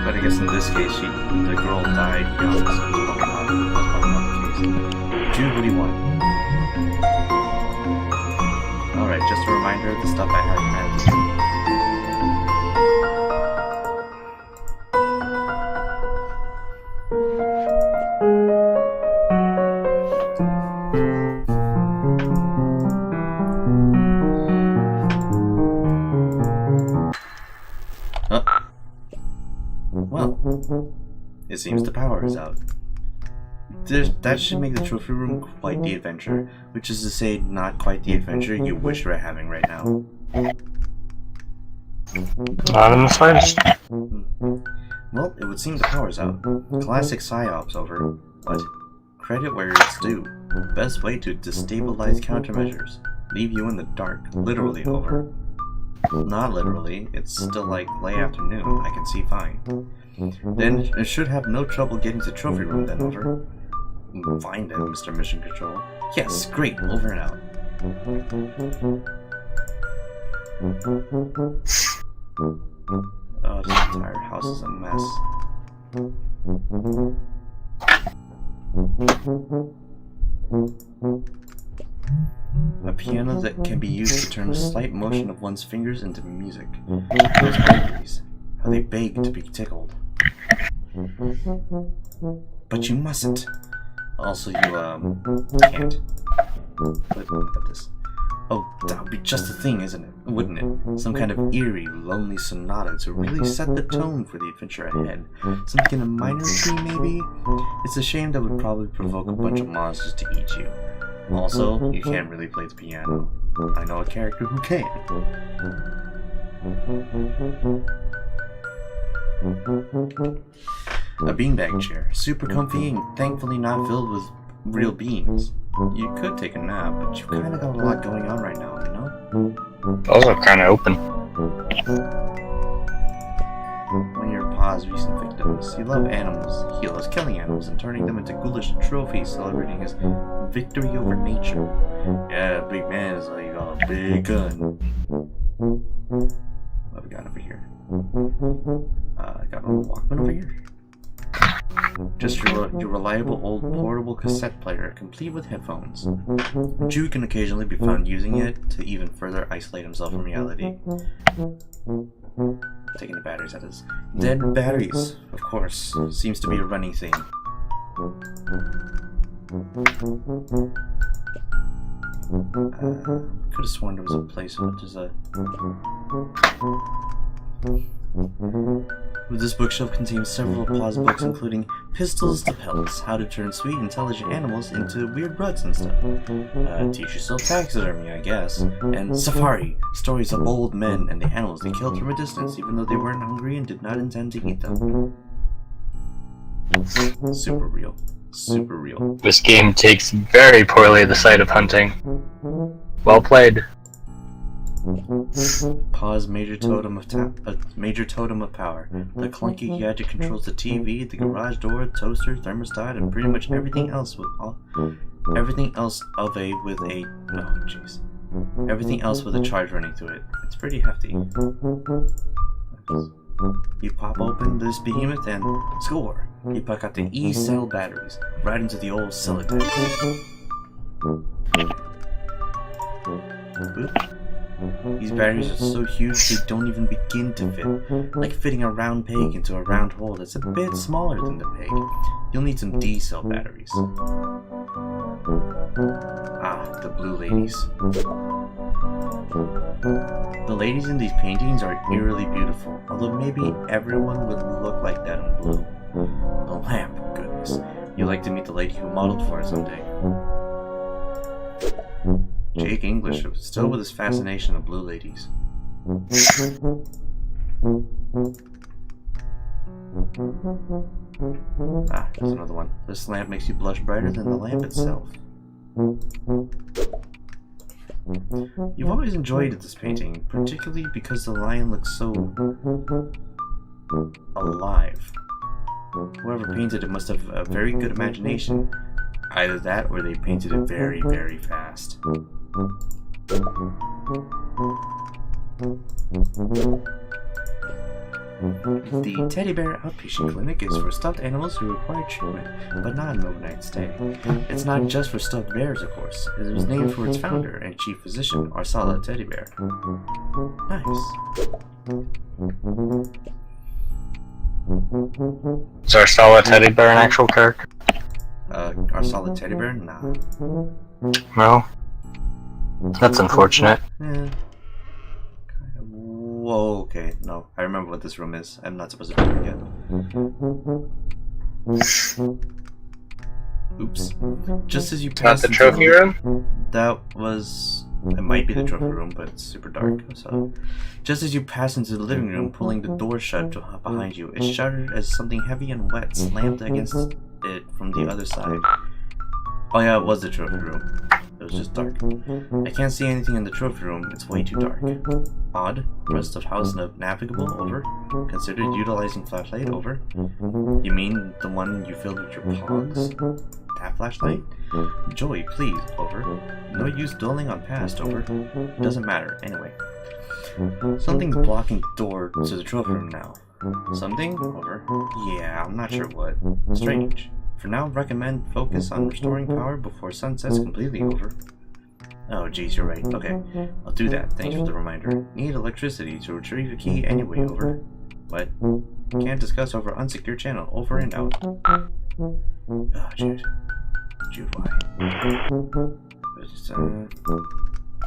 S1: But I guess in this case, the girl died young, so that's probably not the case. Jude, what do you want? Alright, just a reminder of the stuff I had to do. Well, it seems the power is out. That should make the trophy room quite the adventure, which is to say, not quite the adventure you wish you were having right now.
S2: Not in the slightest.
S1: Well, it would seem the power's out. Classic PsyOps over. But credit where it's due. Best way to destabilize countermeasures. Leave you in the dark. Literally over. Not literally, it's still like late afternoon, I can see fine. Then it should have no trouble getting to trophy room then, over. Find it, Mr. Mission Control. Yes, great, over and out. Oh, this entire house is a mess. A piano that can be used to turn a slight motion of one's fingers into music. Those babies, how they beg to be tickled. But you mustn't. Also, you, can't. What this? Oh, that would be just the thing, isn't it? Wouldn't it? Some kind of eerie, lonely sonata to really set the tone for the adventure ahead. Something in a minor key, maybe? It's a shame that would probably provoke a bunch of monsters to eat you. Also, you can't really play the piano. I know a character who can. A beanbag chair, super comfy and thankfully not filled with real beans. You could take a nap, but you've kind of got a lot going on right now, you know?
S2: Those are kind of open.
S1: One of your pa's recent victims. He loved animals. He loves killing animals and turning them into ghoulish trophies, celebrating his victory over nature. Yeah, big man is like a big gun. What have we got over here? Got a little Walkman over here. Just your reliable old portable cassette player, complete with headphones. Jude can occasionally be found using it to even further isolate himself from reality. Taking the batteries out of his dead batteries, of course, seems to be a running thing. Could have sworn there was a place where there's a... This bookshelf contains several pause books, including Pistols to Pelts, How to Turn Sweet, Intelligent Animals into Weird Ruts and stuff. Teach Yourself Taxidermy, I guess. And Safari, Stories of Bold Men and the Animals they killed from a distance, even though they weren't hungry and did not intend to eat them. Super real. Super real.
S2: This game takes very poorly the sight of hunting. Well played.
S1: Pause major totem of major totem of power. The clunky gadget controls the TV, the garage door, toaster, thermostat, and pretty much everything else with everything else of a with a everything else with a charge running through it. It's pretty hefty. You pop open this behemoth and score. You puck out the E-cell batteries right into the old cylinder. These batteries are so huge they don't even begin to fit, like fitting a round peg into a round hole that's a bit smaller than the peg. You'll need some D-cell batteries. Ah, the blue ladies. The ladies in these paintings are eerily beautiful, although maybe everyone would look like that in blue. The lamp, goodness. You'd like to meet the lady who modeled for it someday. Jake English was still with his fascination of blue ladies. Ah, here's another one. This lamp makes you blush brighter than the lamp itself. You've always enjoyed this painting, particularly because the lion looks so alive. Whoever painted it must have a very good imagination. Either that or they painted it very, very fast. The Teddy Bear Outpatient Clinic is for stuffed animals who require treatment, but not an overnight stay. It's not just for stuffed bears, of course. It was named for its founder and chief physician, Arsala Teddy Bear. Nice.
S2: Is Arsala Teddy Bear an actual character?
S1: Arsala Teddy Bear? Nah.
S2: No? That's unfortunate.
S1: Yeah. Whoa, okay. No, I remember what this room is. I'm not supposed to do it again. Oops. Just as you pass
S2: Not the trophy room?
S1: That was... It might be the trophy room, but it's super dark, so... Just as you pass into the living room, pulling the door shut behind you, it shuddered as something heavy and wet slammed against it from the other side. Oh yeah, it was the trophy room. It was just dark. I can't see anything in the trophy room, it's way too dark. Odd. Rest of house navigable, over. Considered utilizing flashlight, over. You mean the one you filled with your pogs? That flashlight? Joey, please, over. No use dwelling on past, over. Doesn't matter, anyway. Something's blocking the door to the trophy room now. Something? Over. Yeah, I'm not sure what. Strange. For now, recommend focus on restoring power before sunsets completely, over. Oh, geez, you're right. Okay, I'll do that. Thanks for the reminder. Need electricity to retrieve a key anyway, over. What? Can't discuss over unsecure channel. Over and out. Oh, Jude. Jude, why?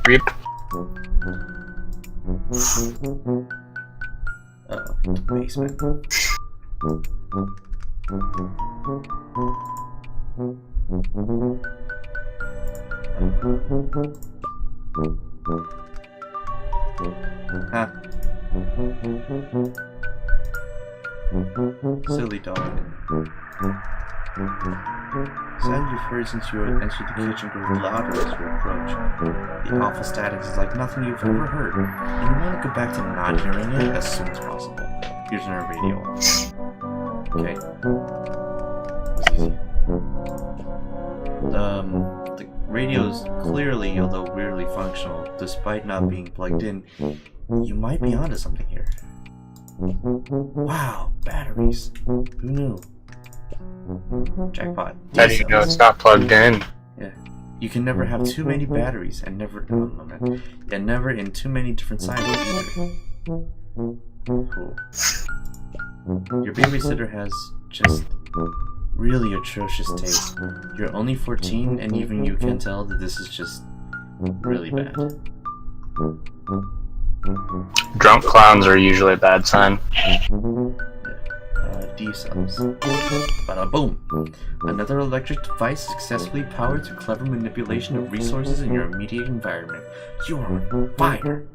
S2: Rip.
S1: Uh-oh, the basement. Ah. Silly dog. Sound you've heard since you entered the kitchen grows louder as you approach. The awful static is like nothing you've ever heard, and you want to go back to not hearing it as soon as possible. Here's our radio. Okay. That's easy. The radio is clearly, although weirdly functional, despite not being plugged in. You might be onto something here. Wow, batteries. Who knew? Jackpot.
S2: How do you know it's not plugged in?
S1: Yeah. You can never have too many batteries and never and never in too many different sizes either. Cool. Your babysitter has just really atrocious taste. You're only 14 and even you can tell that this is just really bad.
S2: Drunk clowns are usually a bad sign.
S1: D-cells. Bada boom! Another electric device successfully powered through clever manipulation of resources in your immediate environment. You are on fire!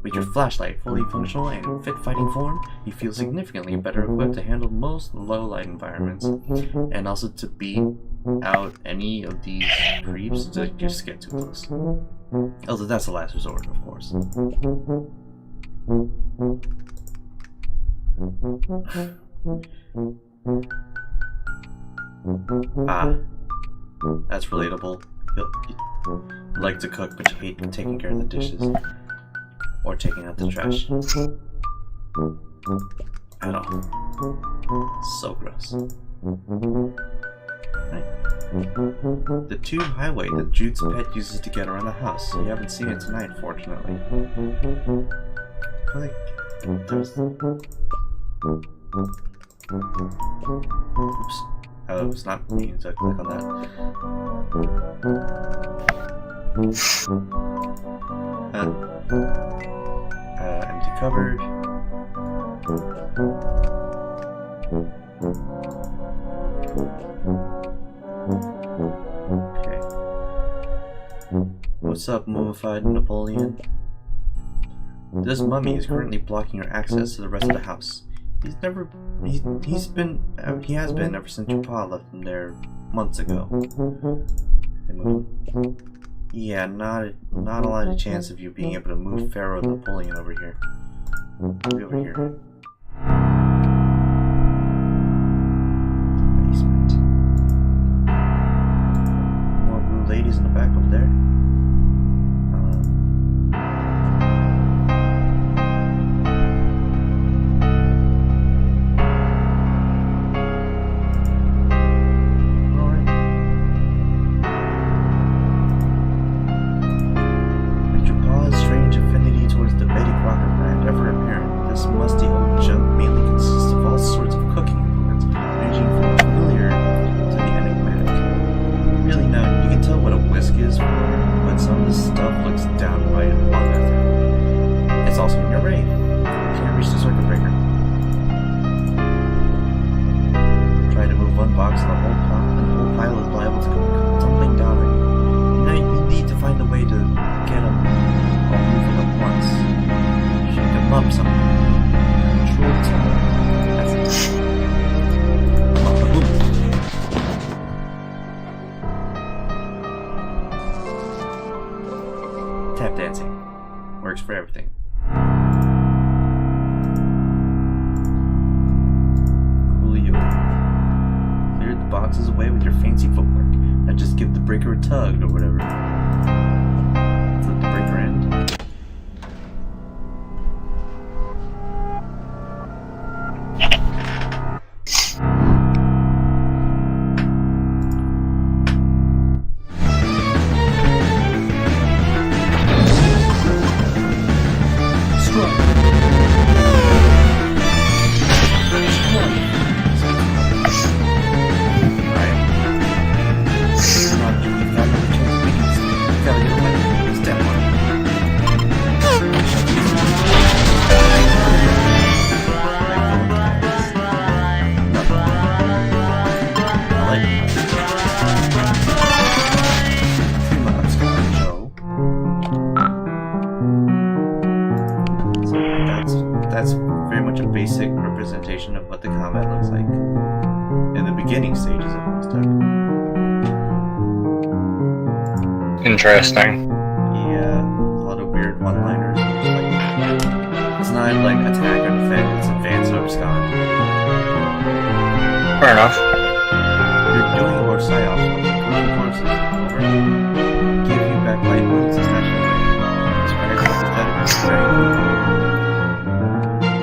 S1: With your flashlight fully functional and in fit fighting form, you feel significantly better equipped to handle most low-light environments, and also to beat out any of these creeps that just get too close. Although that's the last resort, of course. Ah, that's relatable. You like to cook, but you hate taking care of the dishes or taking out the trash. I don't know. So gross. Right. The tube highway that Jude's pet uses to get around the house. You haven't seen it tonight, fortunately. Like, there's... Oops. I was not meaning to click on that. Empty cupboard. Okay. What's up, mummified Napoleon? This mummy is currently blocking your access to the rest of the house. He has been ever since your pa left him there months ago. Yeah, not a lot of chance of you being able to move Pharaoh Napoleon over here. Be over here. Basement. More blue ladies in the back over there. Tap dancing works for everything. Coolio. Cleared the boxes away with your fancy footwork. Now just give the breaker a tug or whatever. Flip the breaker end. That's very much a basic representation of what the combat looks like in the beginning stages of Homestuck.
S2: Interesting.
S1: Yeah, a lot of weird one-liners. Like, it's not like attack or defend, it's advance or abscond.
S2: Fair enough.
S1: You're doing more psyops with the courses over. Give you back light wounds and snatch them away. Inspire sympathetic and very cool.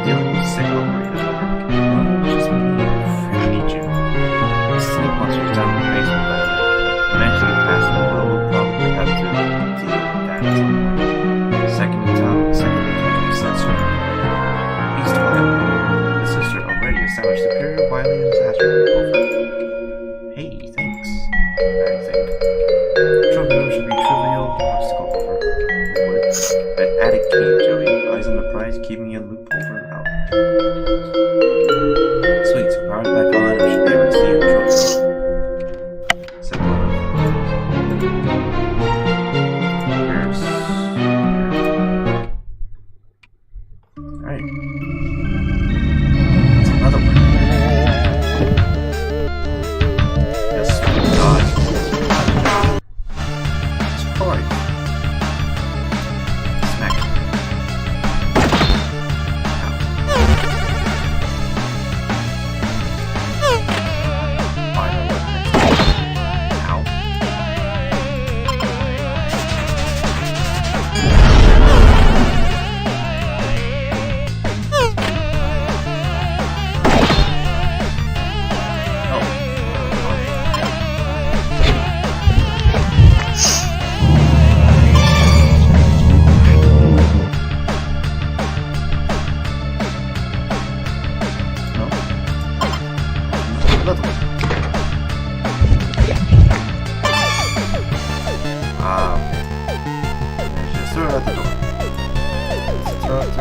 S1: Dealing with sick operators over. Just me, I need you. The snake monster's down in the basement, by the way. Eventually get past them, but we'll probably have to deal with that at some point. Second in country sensor. Beast Wild. The sister already established superior, wily, and disaster over. Hey, thanks. I think. Trophy room should be trivial obstacle over. That attic key, Joey. Eyes on the prize, keeping you a loop over and out. Sweet, so power's back on, I should be able to see your trophy room. Simple enough. Here's... Alright. That's another one. Yes, God. It's hard.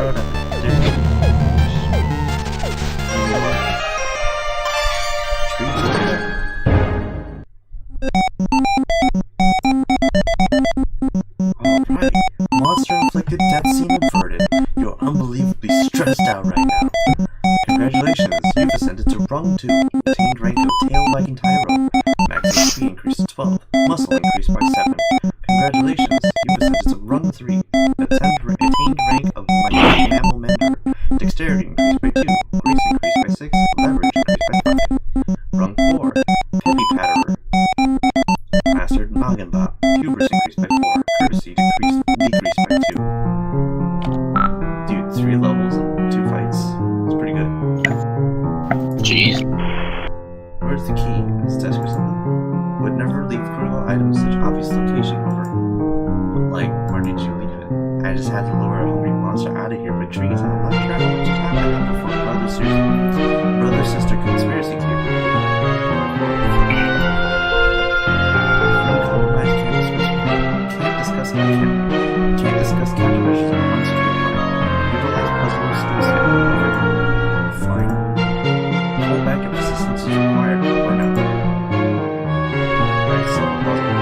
S1: fire it up. There you go. Alright. Monster-inflicted death scene averted. You're unbelievably stressed out right now. Congratulations, you've ascended to rung 2. Attained rank of tail wagging tyro. Max HP increased to 12. Muscle increased by 7. Congratulations, you've ascended to rung 3. Attained rank of mighty mammal mender. Dexterity increased by 2. Grace increased by 6. Leverage increased by 5. Rung 4. Peppy patterer. Mastered noggin bop. Hubris increased by 4. Courtesy decreased by 2. Dude, 3 levels and 2 fights. It's pretty good.
S2: Jeez.
S1: Where's the key? Is it desk or something? Would never leave critical items such obvious location over. Like, where did you leave it? I just had to lure a hungry monster out of here with trees. I'm not sure how much time I have before brother-sister conspiracy theory. Can't discuss countermeasures on unsecured money. Utilize puzzler skills set over. Fine. Pull back if assistance is required or no. Right, so puzzle.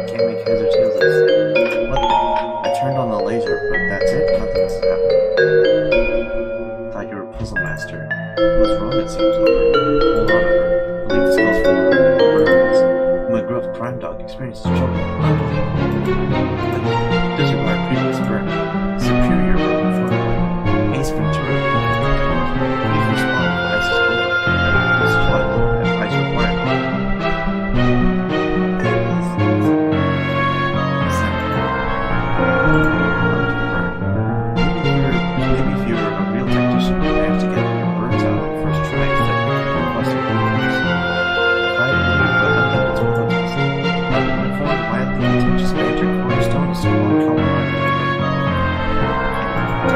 S1: Can't make heads or tails of this thing. What the? I turned on the laser, but that's it? Nothing else has happened. Thought you were a puzzle master. What's wrong, it seems, over. Hold on, over. Believe the spell's full of burns. McGruff Prime Dog experiences trouble. Unbelievable. Disregard previous burn. Superior burn formula. Ace Ventura. Please respond when ice is over. Increase flood if ice required. Maybe if you're a real technician, you manage to get your burns out on the first try instead of requesting burns. If I believe, but unable to protest. I've been informed wildly contentious magic cornerstone is still on common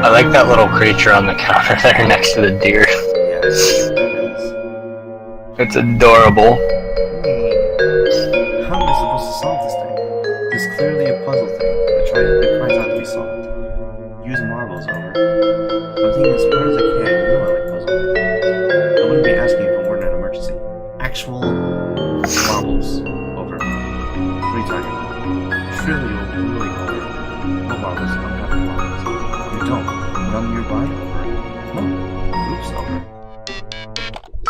S2: I like that little creature on the counter there next to the deer.
S1: Yes, that is.
S2: It's adorable.
S1: How am I supposed to solve this thing? There's clearly a puzzle thing that cries out to be solved. Use marbles, over. I'm thinking as far as I can, you know I like puzzle. I wouldn't be asking for more than an emergency. Actual marbles, over. What are you talking about? Surely you'll really over. No marbles, don't have any marbles. You don't. None nearby, over. No. Oops, over.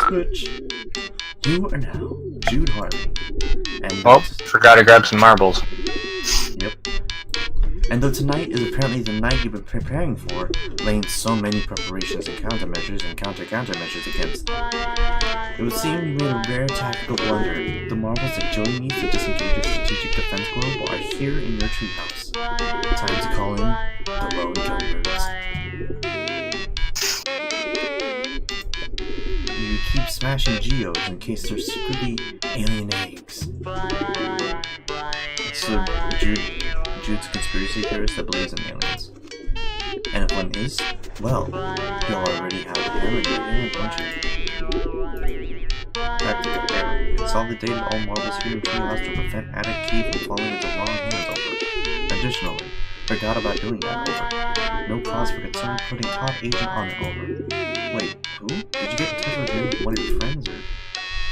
S1: Switch. You are now Jude Harvey. And
S2: Oh, forgot to grab some marbles.
S1: Yep. And though tonight is apparently the night you've been preparing for, laying so many preparations and countermeasures and countermeasures against, it would seem you made a rare tactical blunder. The marbles that Joey needs to disengage your strategic defense globe are here in your treehouse. Time to call in the Lone Gunbirds. You keep smashing geodes in case they're secretly alien eggs. So Jude's a conspiracy theorist that believes in aliens. And if one is, well, you'll already have a hammer in your hand, won't you? Practical error. Consolidated all marbles here in Treehouse to prevent attic key from falling into wrong hands, over. Additionally, forgot about doing that, over. No cause for concern putting top agent on it, over. Wait, who? Did you get in touch with one of your friends, or?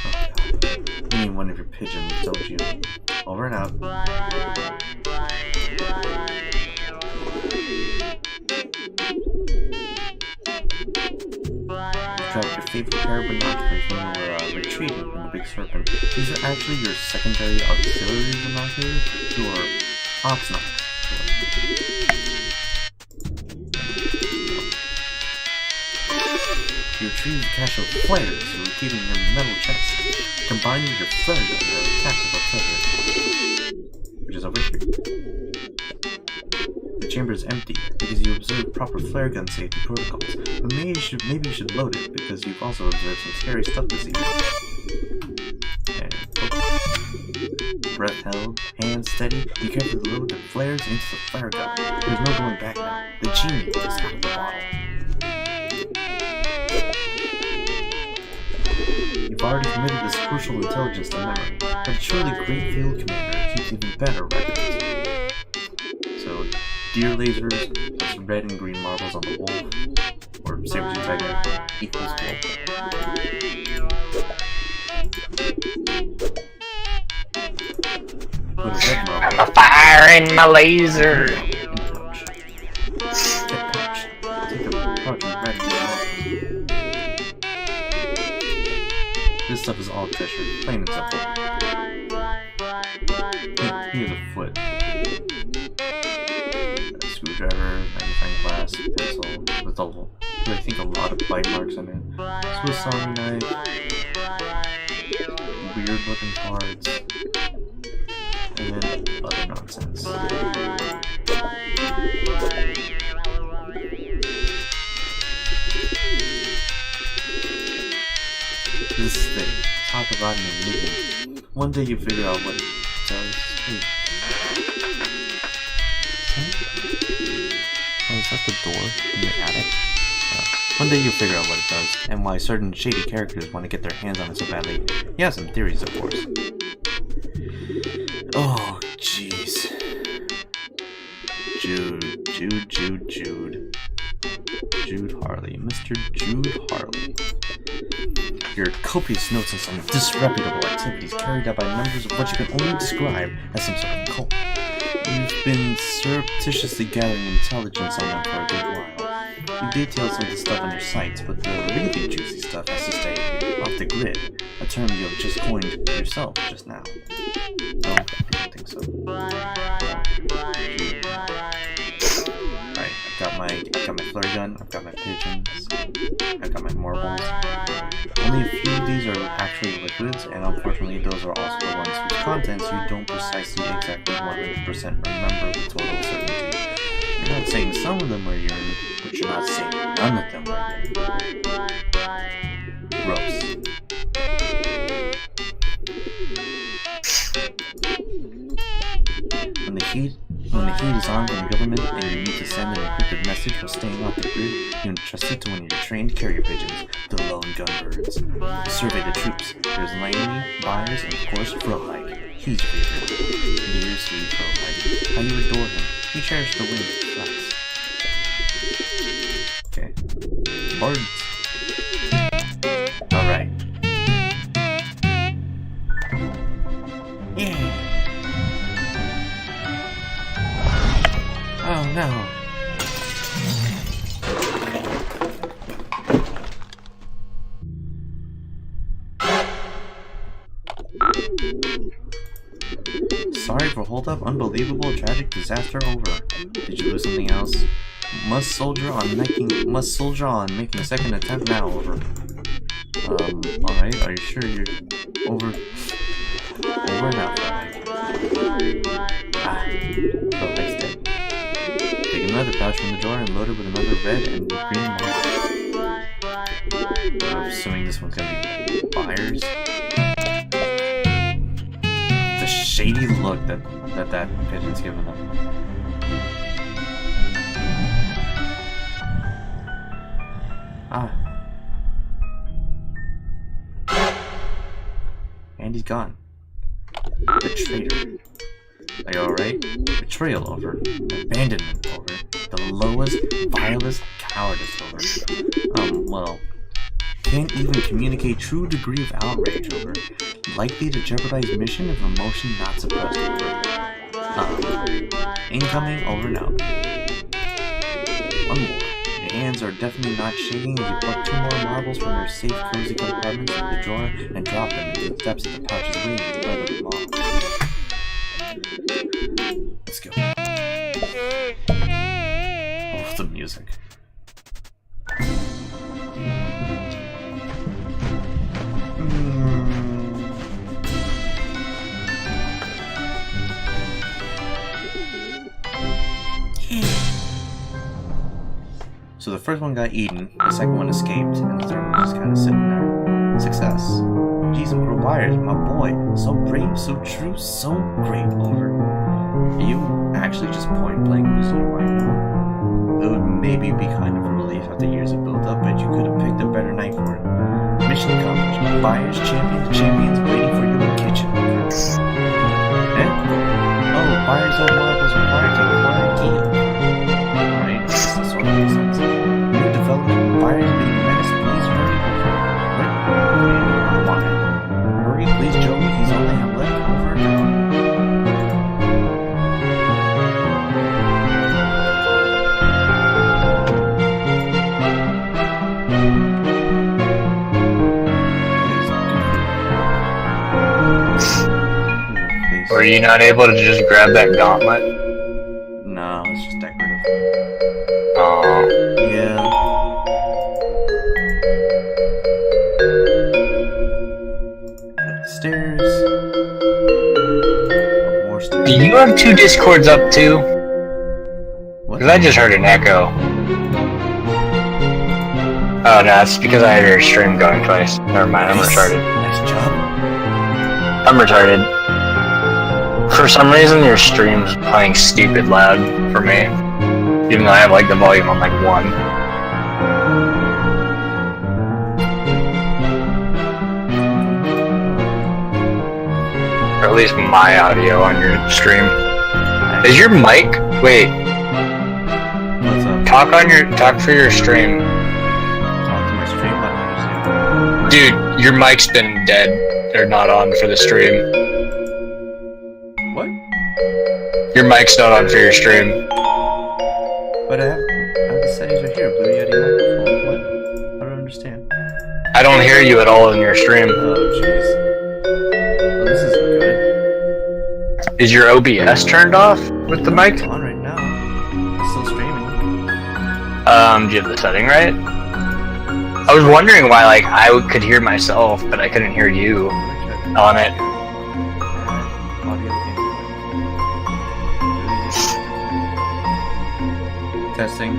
S1: Oh god. You mean one of your pigeons, don't you? Over and out. Drop your favorite pair of binoculars when you were retreating from the Big Serpent. These are actually your secondary auxiliary binoculars, who are Oxnox. You retrieved a cache of flares you were keeping in your metal chest. Combined with your flare gun, you have a tactical treasure, which is over here. The chamber is empty because you observed proper flare gun safety protocols, but maybe you should load it because you've also observed some scary stuff this evening. And Breath held, hands steady, you carefully load the flares into the flare gun. There's no going back now. The genie is out of the bottle. You've already committed this crucial intelligence to memory, but a truly great field commander keeps even better records. So, deer lasers plus red and green marbles on the wolf, or saber-tooth tiger, equals wolf. Put a red marble.
S2: I'm firing my laser.
S1: In the pouch. Get pouch. Take the pouch with red and green marbles. This stuff is all treasure, plain and simple. Here's a foot. A screwdriver, magnifying glass, pencil, with I think a lot of bite marks in it. Swiss Army knife, weird looking cards, and then other nonsense. This thing, top to bottom enigma. One day you figure out what it does. Oh, is that the door in the attic? One day you'll figure out what it does, and why certain shady characters want to get their hands on it so badly. You have some theories, of course. Oh, jeez. Jude. Jude Harley. Mr. Jude Harley. Your copious notes on some disreputable activities carried out by members of what you can only describe as some sort of cult. You've been surreptitiously gathering intelligence on them for a good while. You detailed some of the stuff on your sites, but the really juicy stuff has to stay off the grid, a term you have just coined yourself just now. No, I don't think so. Right, I've got my flare gun, I've got my pigeons, I've got my marbles. Only a few of these are actually liquids, and unfortunately those are also the ones whose contents you don't precisely exactly 100% remember with total certainty. You're not saying some of them are urine, but you're not saying none of them are urine. Gross. When the heat is on from the government and you need to send an encrypted message while staying off the grid, you entrust it to one of your trained carrier pigeons, the lone gunbirds. You survey the troops. There's Laney, Byers, and of course Frohike. He's your favorite. Dear sweet Frohike. How you adore him. You cherish the wing that flaps. Okay. Birds. Alright. Yeah. Oh no. Sorry for hold up. Unbelievable, tragic disaster over. Did you lose something else? Must soldier on making a second attempt now. Over. Alright. Are you sure you're over? Over now. Perfect step. Take another pouch from the drawer and load it with another red and green marble. I'm assuming this one's gonna be Byers. The shady look that pigeon's giving them. And he's gone. The traitor. Are you alright? Betrayal over. Abandonment over. The lowest, vilest cowardice over. Well, can't even communicate true degree of outrage over. Likely to jeopardize mission if emotion not suppressed over. Incoming over and out. One more. Your hands are definitely not shaking as you pluck 2 more marbles from their safe, cozy compartments of the drawer and drop them into the depths of the pouch's wing with leather long. Let's go. Oh, the music. So the first one got eaten, the second one escaped, and the third one just kind of sitting there. Success. Jeez, and grow buyers, my boy. So brave, so true, so great, over. You actually just point blank losing your wife now. It would maybe be kind of a relief after years of build up, but you could have picked a better night for it. Mission accomplished. Buyers, champions waiting for you in the kitchen. Eh? Oh, buyers on marbles required to acquire a key. Alright, this sort of makes sense. New development, buyers being menaced, please hurry. What? Why? Hurry, please, Joey, he's all I have left over now.
S2: Were you not able to just grab that gauntlet?
S1: No, it's just decorative.
S2: Oh.
S1: Yeah. Stairs. More stairs.
S2: Do you have 2 discords up too?
S1: What?
S2: Because I just heard an echo. Oh no, it's because I had your stream going twice. Never mind, I'm retarded.
S1: Nice job.
S2: I'm retarded. For some reason, your stream's playing stupid loud for me. Even though I have like the volume on like 1. Or at least my audio on your stream. Is your mic? Wait,
S1: What's up?
S2: talk for your stream.
S1: Talk to my stream? I don't understand.
S2: Dude, your mic's been dead. Or not on for the stream.
S1: What?
S2: Your mic's not on for your stream.
S1: But I have the settings right here. Blue Yeti microphone. What? I don't understand.
S2: I don't hear you at all in your stream.
S1: Oh, jeez. Well, this isn't good.
S2: Is your OBS turned off with the mic?
S1: It's on right now. It's still streaming.
S2: Do you have the setting right? I was wondering why, like, I could hear myself, but I couldn't hear you on it.
S1: Audio testing.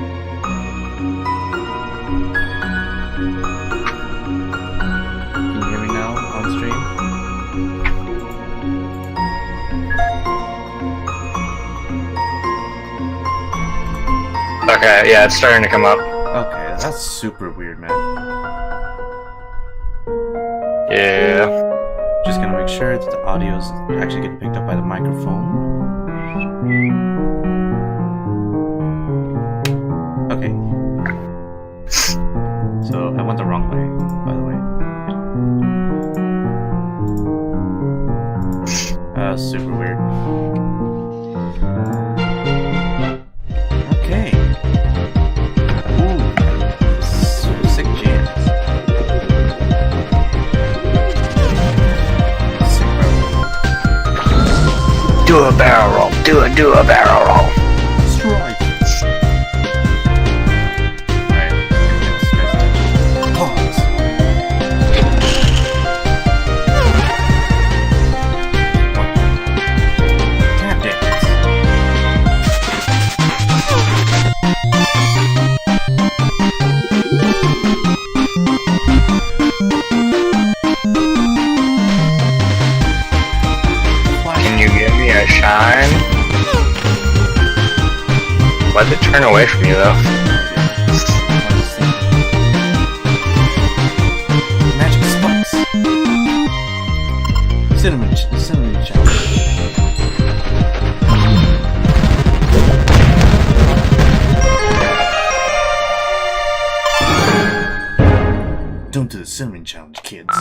S1: Can you hear me now on stream?
S2: Okay, yeah, it's starting to come up.
S1: Okay, that's super weird, man.
S2: Yeah.
S1: Just gonna make sure that the audio is actually getting picked up by the microphone. Okay. So I went the wrong way, by the way. Super weird. Okay. Ooh, sick jams. Sick bro.
S2: Do a barrel roll. Do a barrel roll.
S1: Strike. Alright, pause. Tap dance.
S2: Can you give me a shine? Why'd it turn away from you though?
S1: Magic spikes. Cinnamon challenge. Don't do the cinnamon challenge, kids.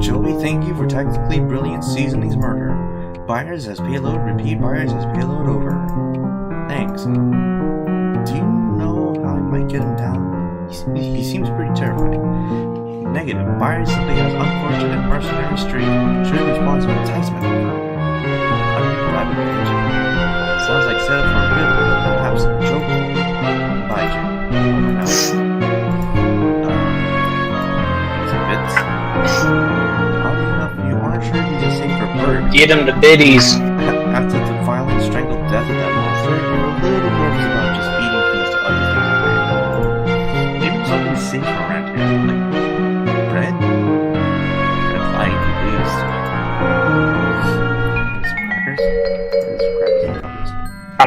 S1: Joey, thank you for tactically brilliant seasonings murder. Buyers as payload, repeat buyers as payload over. Thanks. Do you know how I might get him down? He seems pretty terrifying. Negative. Buyers simply has unfortunate mercenary streak. Should respond to enticement over. Unreliable attention. Sounds like setup for a riddle, but perhaps a joke. Bye, Jude. Over now. Some bits. Oddly enough, you aren't sure he's a safer bird.
S2: Get him to biddies.
S1: After the violent strangled death of that monster, you were a little nervous about just feeding things to other things. Maybe there's something safer around here, like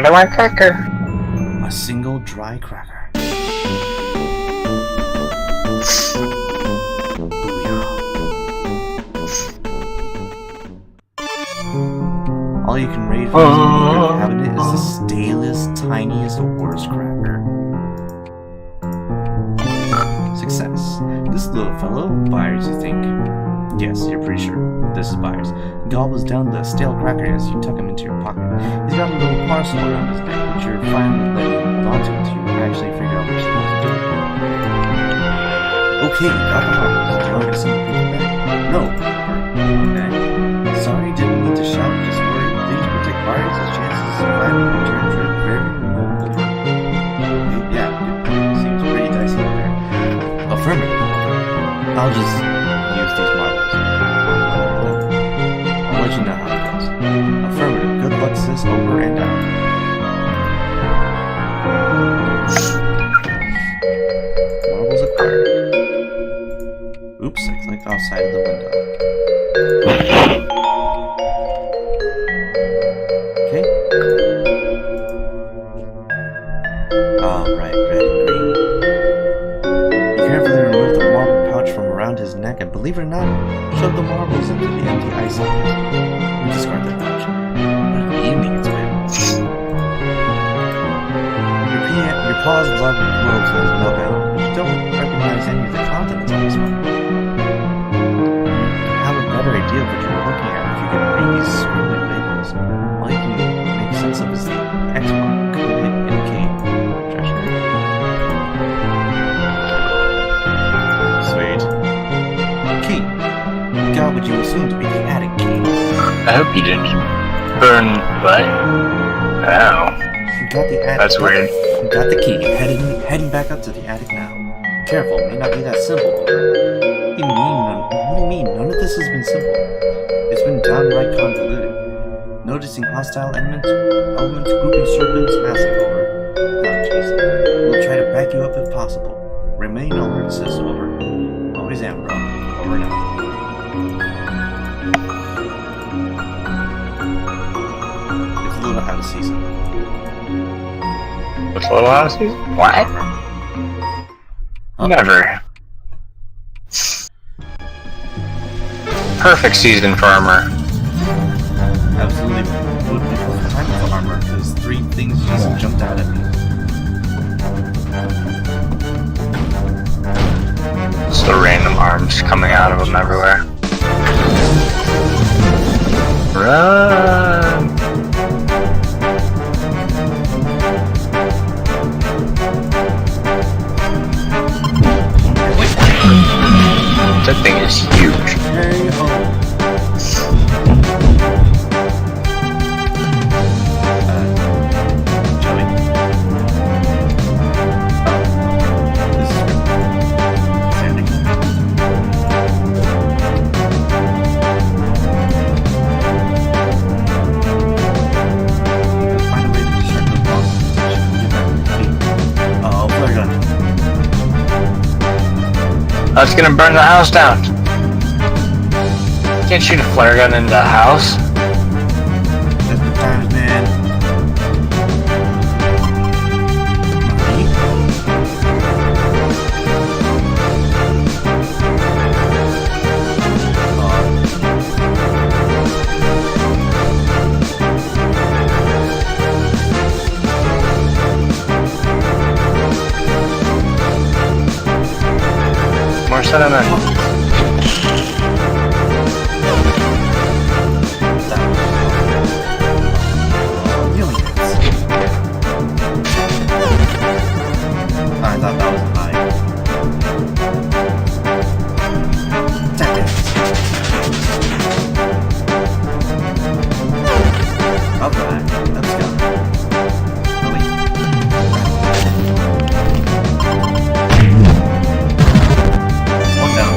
S2: Found a white cracker.
S1: A single dry cracker. All you can raid from your cabinet is the stalest, tiniest, worst cracker. Success. This little fellow, Byers, you think? Yes, you're pretty sure. This is Byers. Gobbles down the stale cracker as you tuck him into your pocket. He's got a little parcel around his neck, which you're fine with letting him hold onto until you actually figure out what you're supposed to do. Okay, got the harvest. Do you want me to send the people back? No. Okay. Sorry, didn't mean to shout. Just worried. Please protect Byers. His chances of surviving the return trip very remote. Okay, yeah, good point. Seems pretty dicey out there. Affirmative. I'll just use these marbles. I'll let you know how it goes. Affirmative. Good luck, sis. Over and out. Marbles acquired. Oops, I clicked outside of the window. Okay. Alright, red and green. You carefully remove the marble pouch from around his neck and, believe it or not, shove the marbles into the empty ice bucket. You discard the pouch. What an evening it's been. Your paws love gloves in his mailbound, but you don't recognize any of the contents of this one. You have a better idea of what you're looking at if you can read these scribbly labels. All you can make sense of is the X mark. Could it indicate treasure? Sweet. Key. Got what you assume to be the attic key.
S2: I hope you didn't burn what? Oh.
S1: You got the attic.
S2: That's weird.
S1: You got the key. Heading back up to the attic now. Careful, it may not be that simple, Over. What do you mean? None of this has been simple. It's been downright convoluted. Noticing hostile elements grouping serpents massive, Over. Oh, jeez. We'll try to back you up if possible. Remain alert, sis, Over. Always am, bro. Over and out. It's a little out of season.
S2: What's a little out of season? What? Never. Perfect season for armor.
S1: Absolutely would be perfect time for armor, because 3 things just jumped out at me.
S2: Just the random arms coming out of them everywhere. Run! That thing is huge.
S1: Hey ho! Joey? Oh. This is Sandy. Find a way to distract those bosses so she can get back to the key. Oh, flare gun.
S2: That's gonna burn the house down. Can't shoot a flare gun into a house.
S1: Desperate times, man.
S2: More cinnamon.
S1: I thought that was high. Damn it. Alright, let's go. Oh, wait. One down.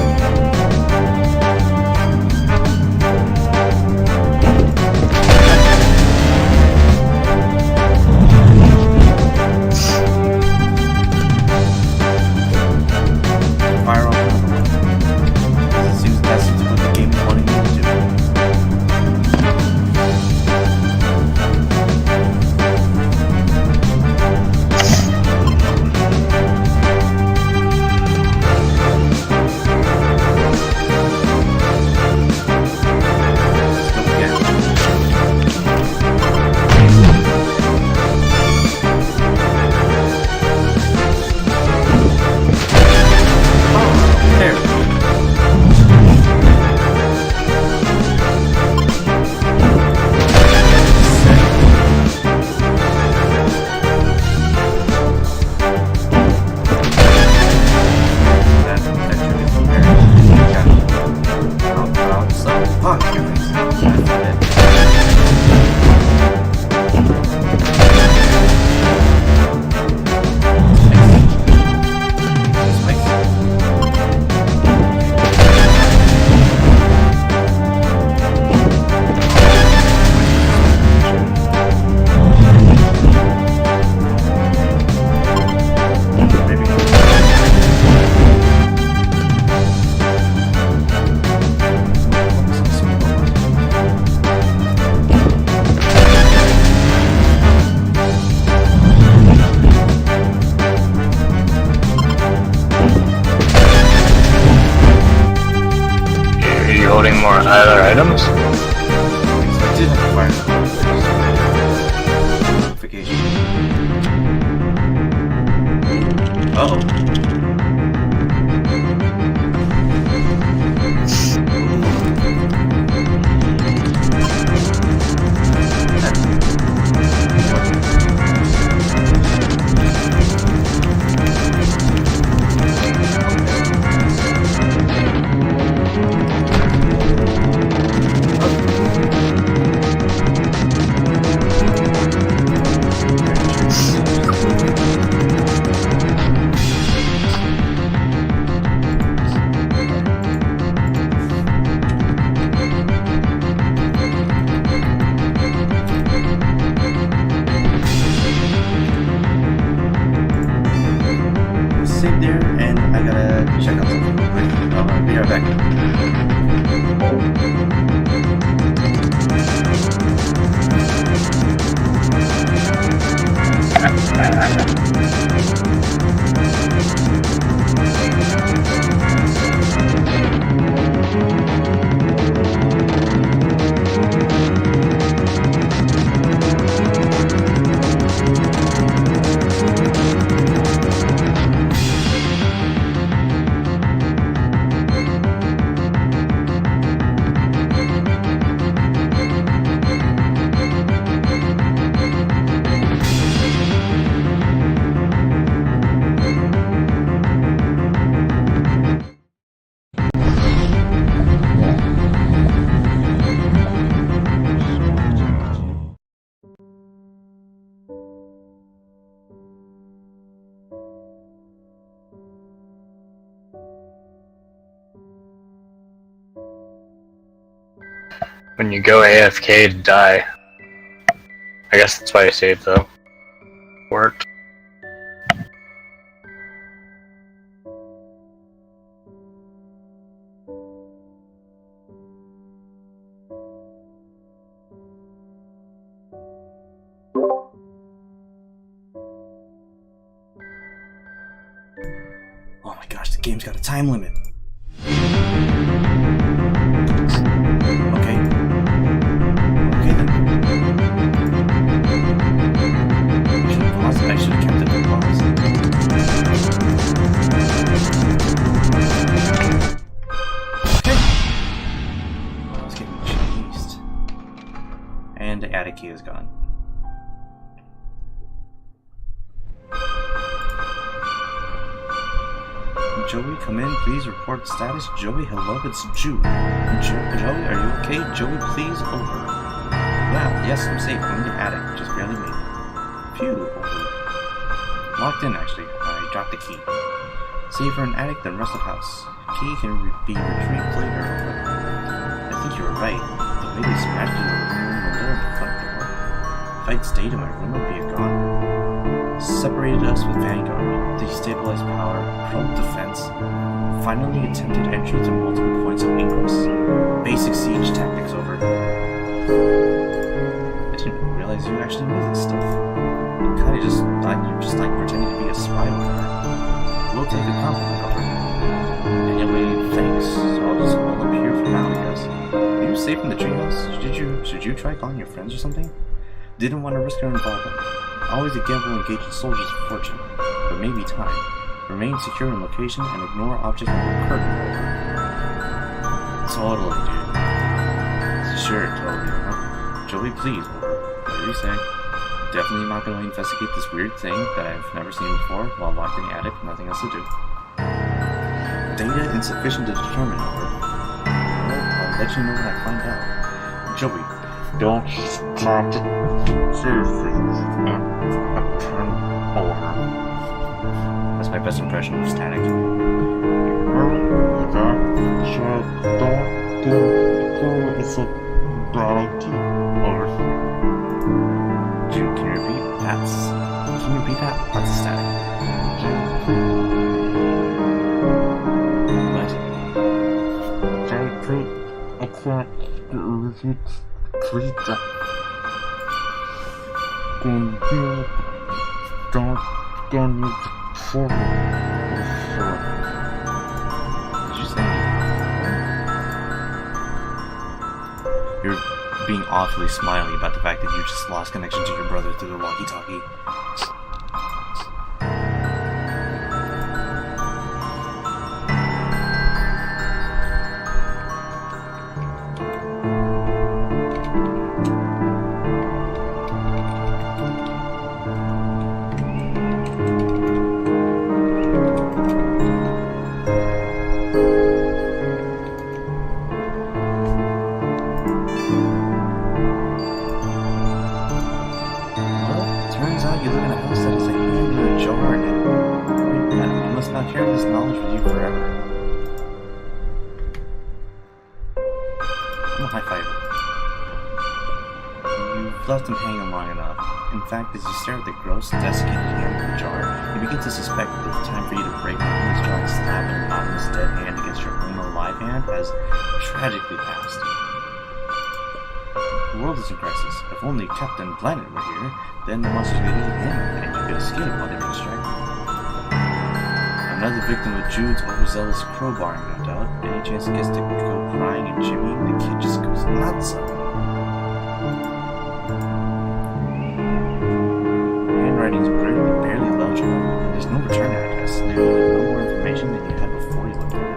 S1: Save there, and I gotta check out something real quick. I'll be right back.
S2: When you go AFK to die. I guess that's why I saved though. Worked.
S1: Oh my gosh, the game's got a time limit. Okay. Okay then. I should have paused it. I should have kept it to pause. Okay. I was getting chased. And the attic key is gone. Joey, come in, please report status. Joey, hello, it's Jude. Joey, are you okay? Joey, please, over. Yeah, yes, I'm safe. I'm in the attic, just barely made it. Phew, over. Locked in, actually. I dropped the key. Safer in attic than rest of house. Key can be retrieved later, over. I think you were right. The way they smashed you in the window and the front door. If I'd stayed in my room, I'd be gone. Separated us with Vanguard. Destabilized power, probed defense, finally attempted entry to multiple points of ingress. Basic siege tactics over. I didn't realize you actually knew this stuff. I kinda just thought you just like pretending to be a spy over. We'll take a compliment over. Anyway, thanks. So I'll just hold up here for now, I guess. Are you safe in the treehouse? Should you try calling your friends or something? Didn't want to risk your involvement. Always a gamble engaging soldiers of fortune. But maybe time. Remain secure in location and ignore object number curtain over. Totally, dude. Sure, totally. Huh? Joey, please, over. What are you saying? Definitely not going to investigate this weird thing that I've never seen before while locked in the attic with nothing else to do. Data insufficient to determine, over. Well, I'll let you know when I find out. Joey, don't stop to seriously. Over. That's my best impression of static. It's a bad idea. Over. Jude, can you repeat? Can you repeat that? That's static. What? I can't repeat. Please don't need for me. Did you say? You're being awfully smiley about the fact that you just lost connection to your brother through the walkie-talkie. left him hanging long enough. In fact, as you stare at the gross, desiccated hand in the jar, you begin to suspect that the time for you to break open this jar and slap an anonymous dead hand against your own alive hand has tragically passed. The world is in crisis. If only Captain Planet were here, then the monsters could eat him, and you could escape while they were distracted. Another victim of Jude's overzealous crowbarring, no doubt. Any chance he gets to go crying and Jimmy, the kid just goes nuts. Handwriting is barely legible, and there's no return address. There is no more information than you had before you looked at it.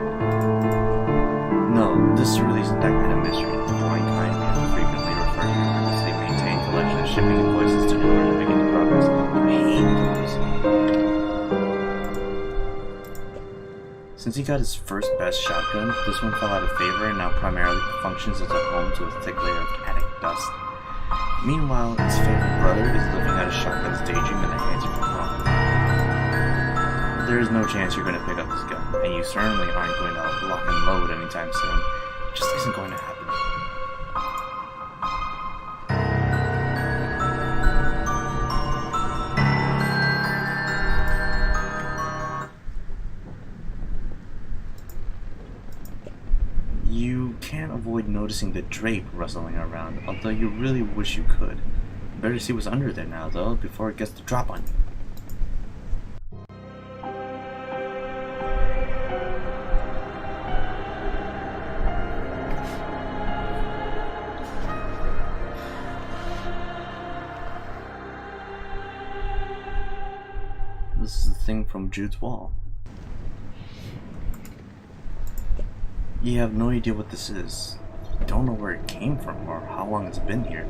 S1: No, this really isn't that kind of mystery. The boring kind we have frequently referred to because they maintain collection of shipping invoices to in order to begin the progress. I hate those. Since he got his first best shotgun, this one fell out of favor and now primarily functions as a home to a thick layer of attic dust. Meanwhile, its favorite brother is living out a shotgun's daydream in the hands of your mom. There is no chance you're going to pick up this gun, and you certainly aren't going to lock and load anytime soon. It just isn't going to happen. You can't avoid noticing the drape rustling around, although you really wish you could. Better see what's under there now, though, before it gets to drop on you. This is the thing from Jude's wall. You have no idea what this is. You don't know where it came from or how long it's been here.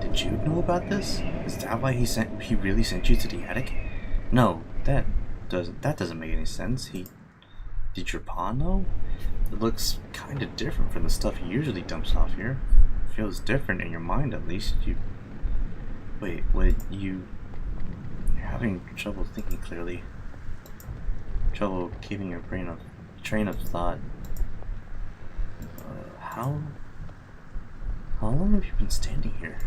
S1: Did Jude know about this? Is that why he really sent you to the attic? No, that doesn't make any sense. Did your pa know? It looks kinda different from the stuff he usually dumps off here. It feels different in your mind at least. You're having trouble thinking clearly. Trouble keeping your train of thought. How long have you been standing here?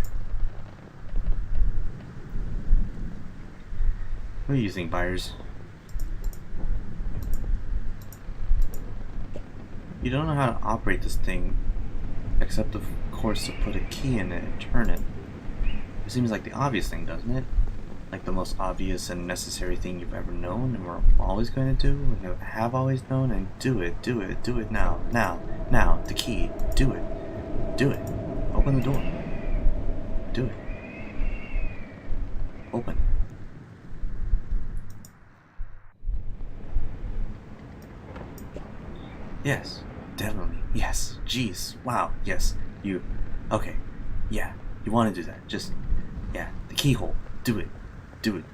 S1: What do you think, buyers? You don't know how to operate this thing, except of course to put a key in it and turn it. It seems like the obvious thing, doesn't it? Like the most obvious and necessary thing you've ever known and we're always going to do, and you have always known, and do it now, the key, do it, open the door, do it, open. Yes, definitely, yes, jeez, wow, yes, okay, yeah, you want to do that, just, yeah, the keyhole, do it,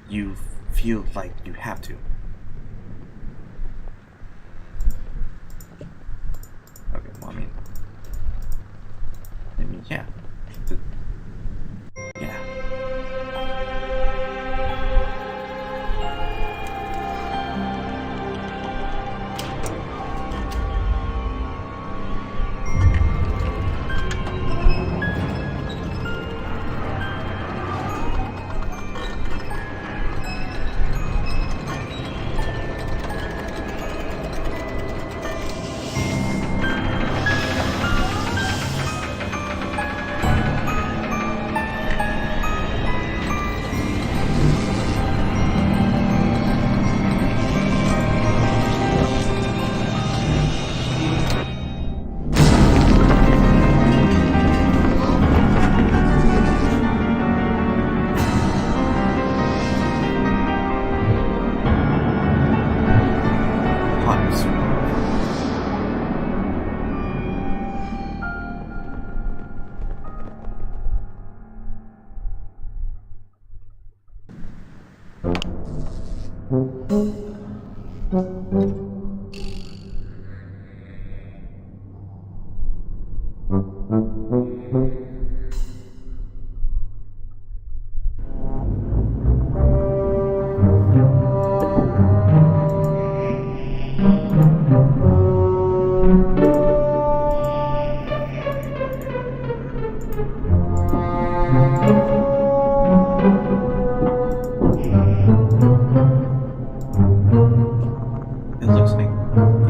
S1: you feel like you have to. Okay, well, I mean, yeah. Yeah.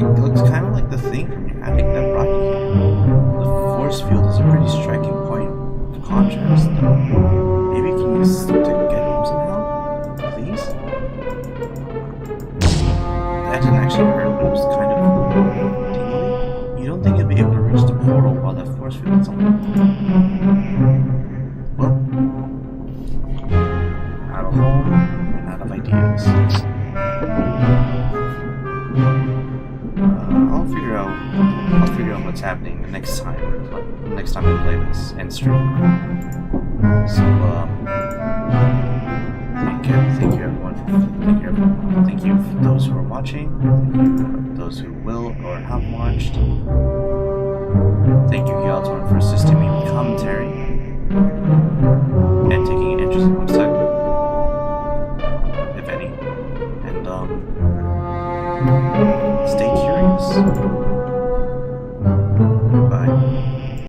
S1: It looks kind of like the thing from your attic that brought you here. The force field is a pretty striking point of contrast. Maybe you can use it to get home somehow? Please? That didn't actually hurt, but it was kind of tingly. You don't think you'll be able to reach the portal while that force field is on? Well, out of home and out of ideas. I'll figure out what's happening next time I play this and stream. So, thank you everyone. Thank you for those who are watching. Thank you for those who will or have watched. Thank you, Galton, for assisting me with commentary and taking an interest in what's happening, if any. And stay curious.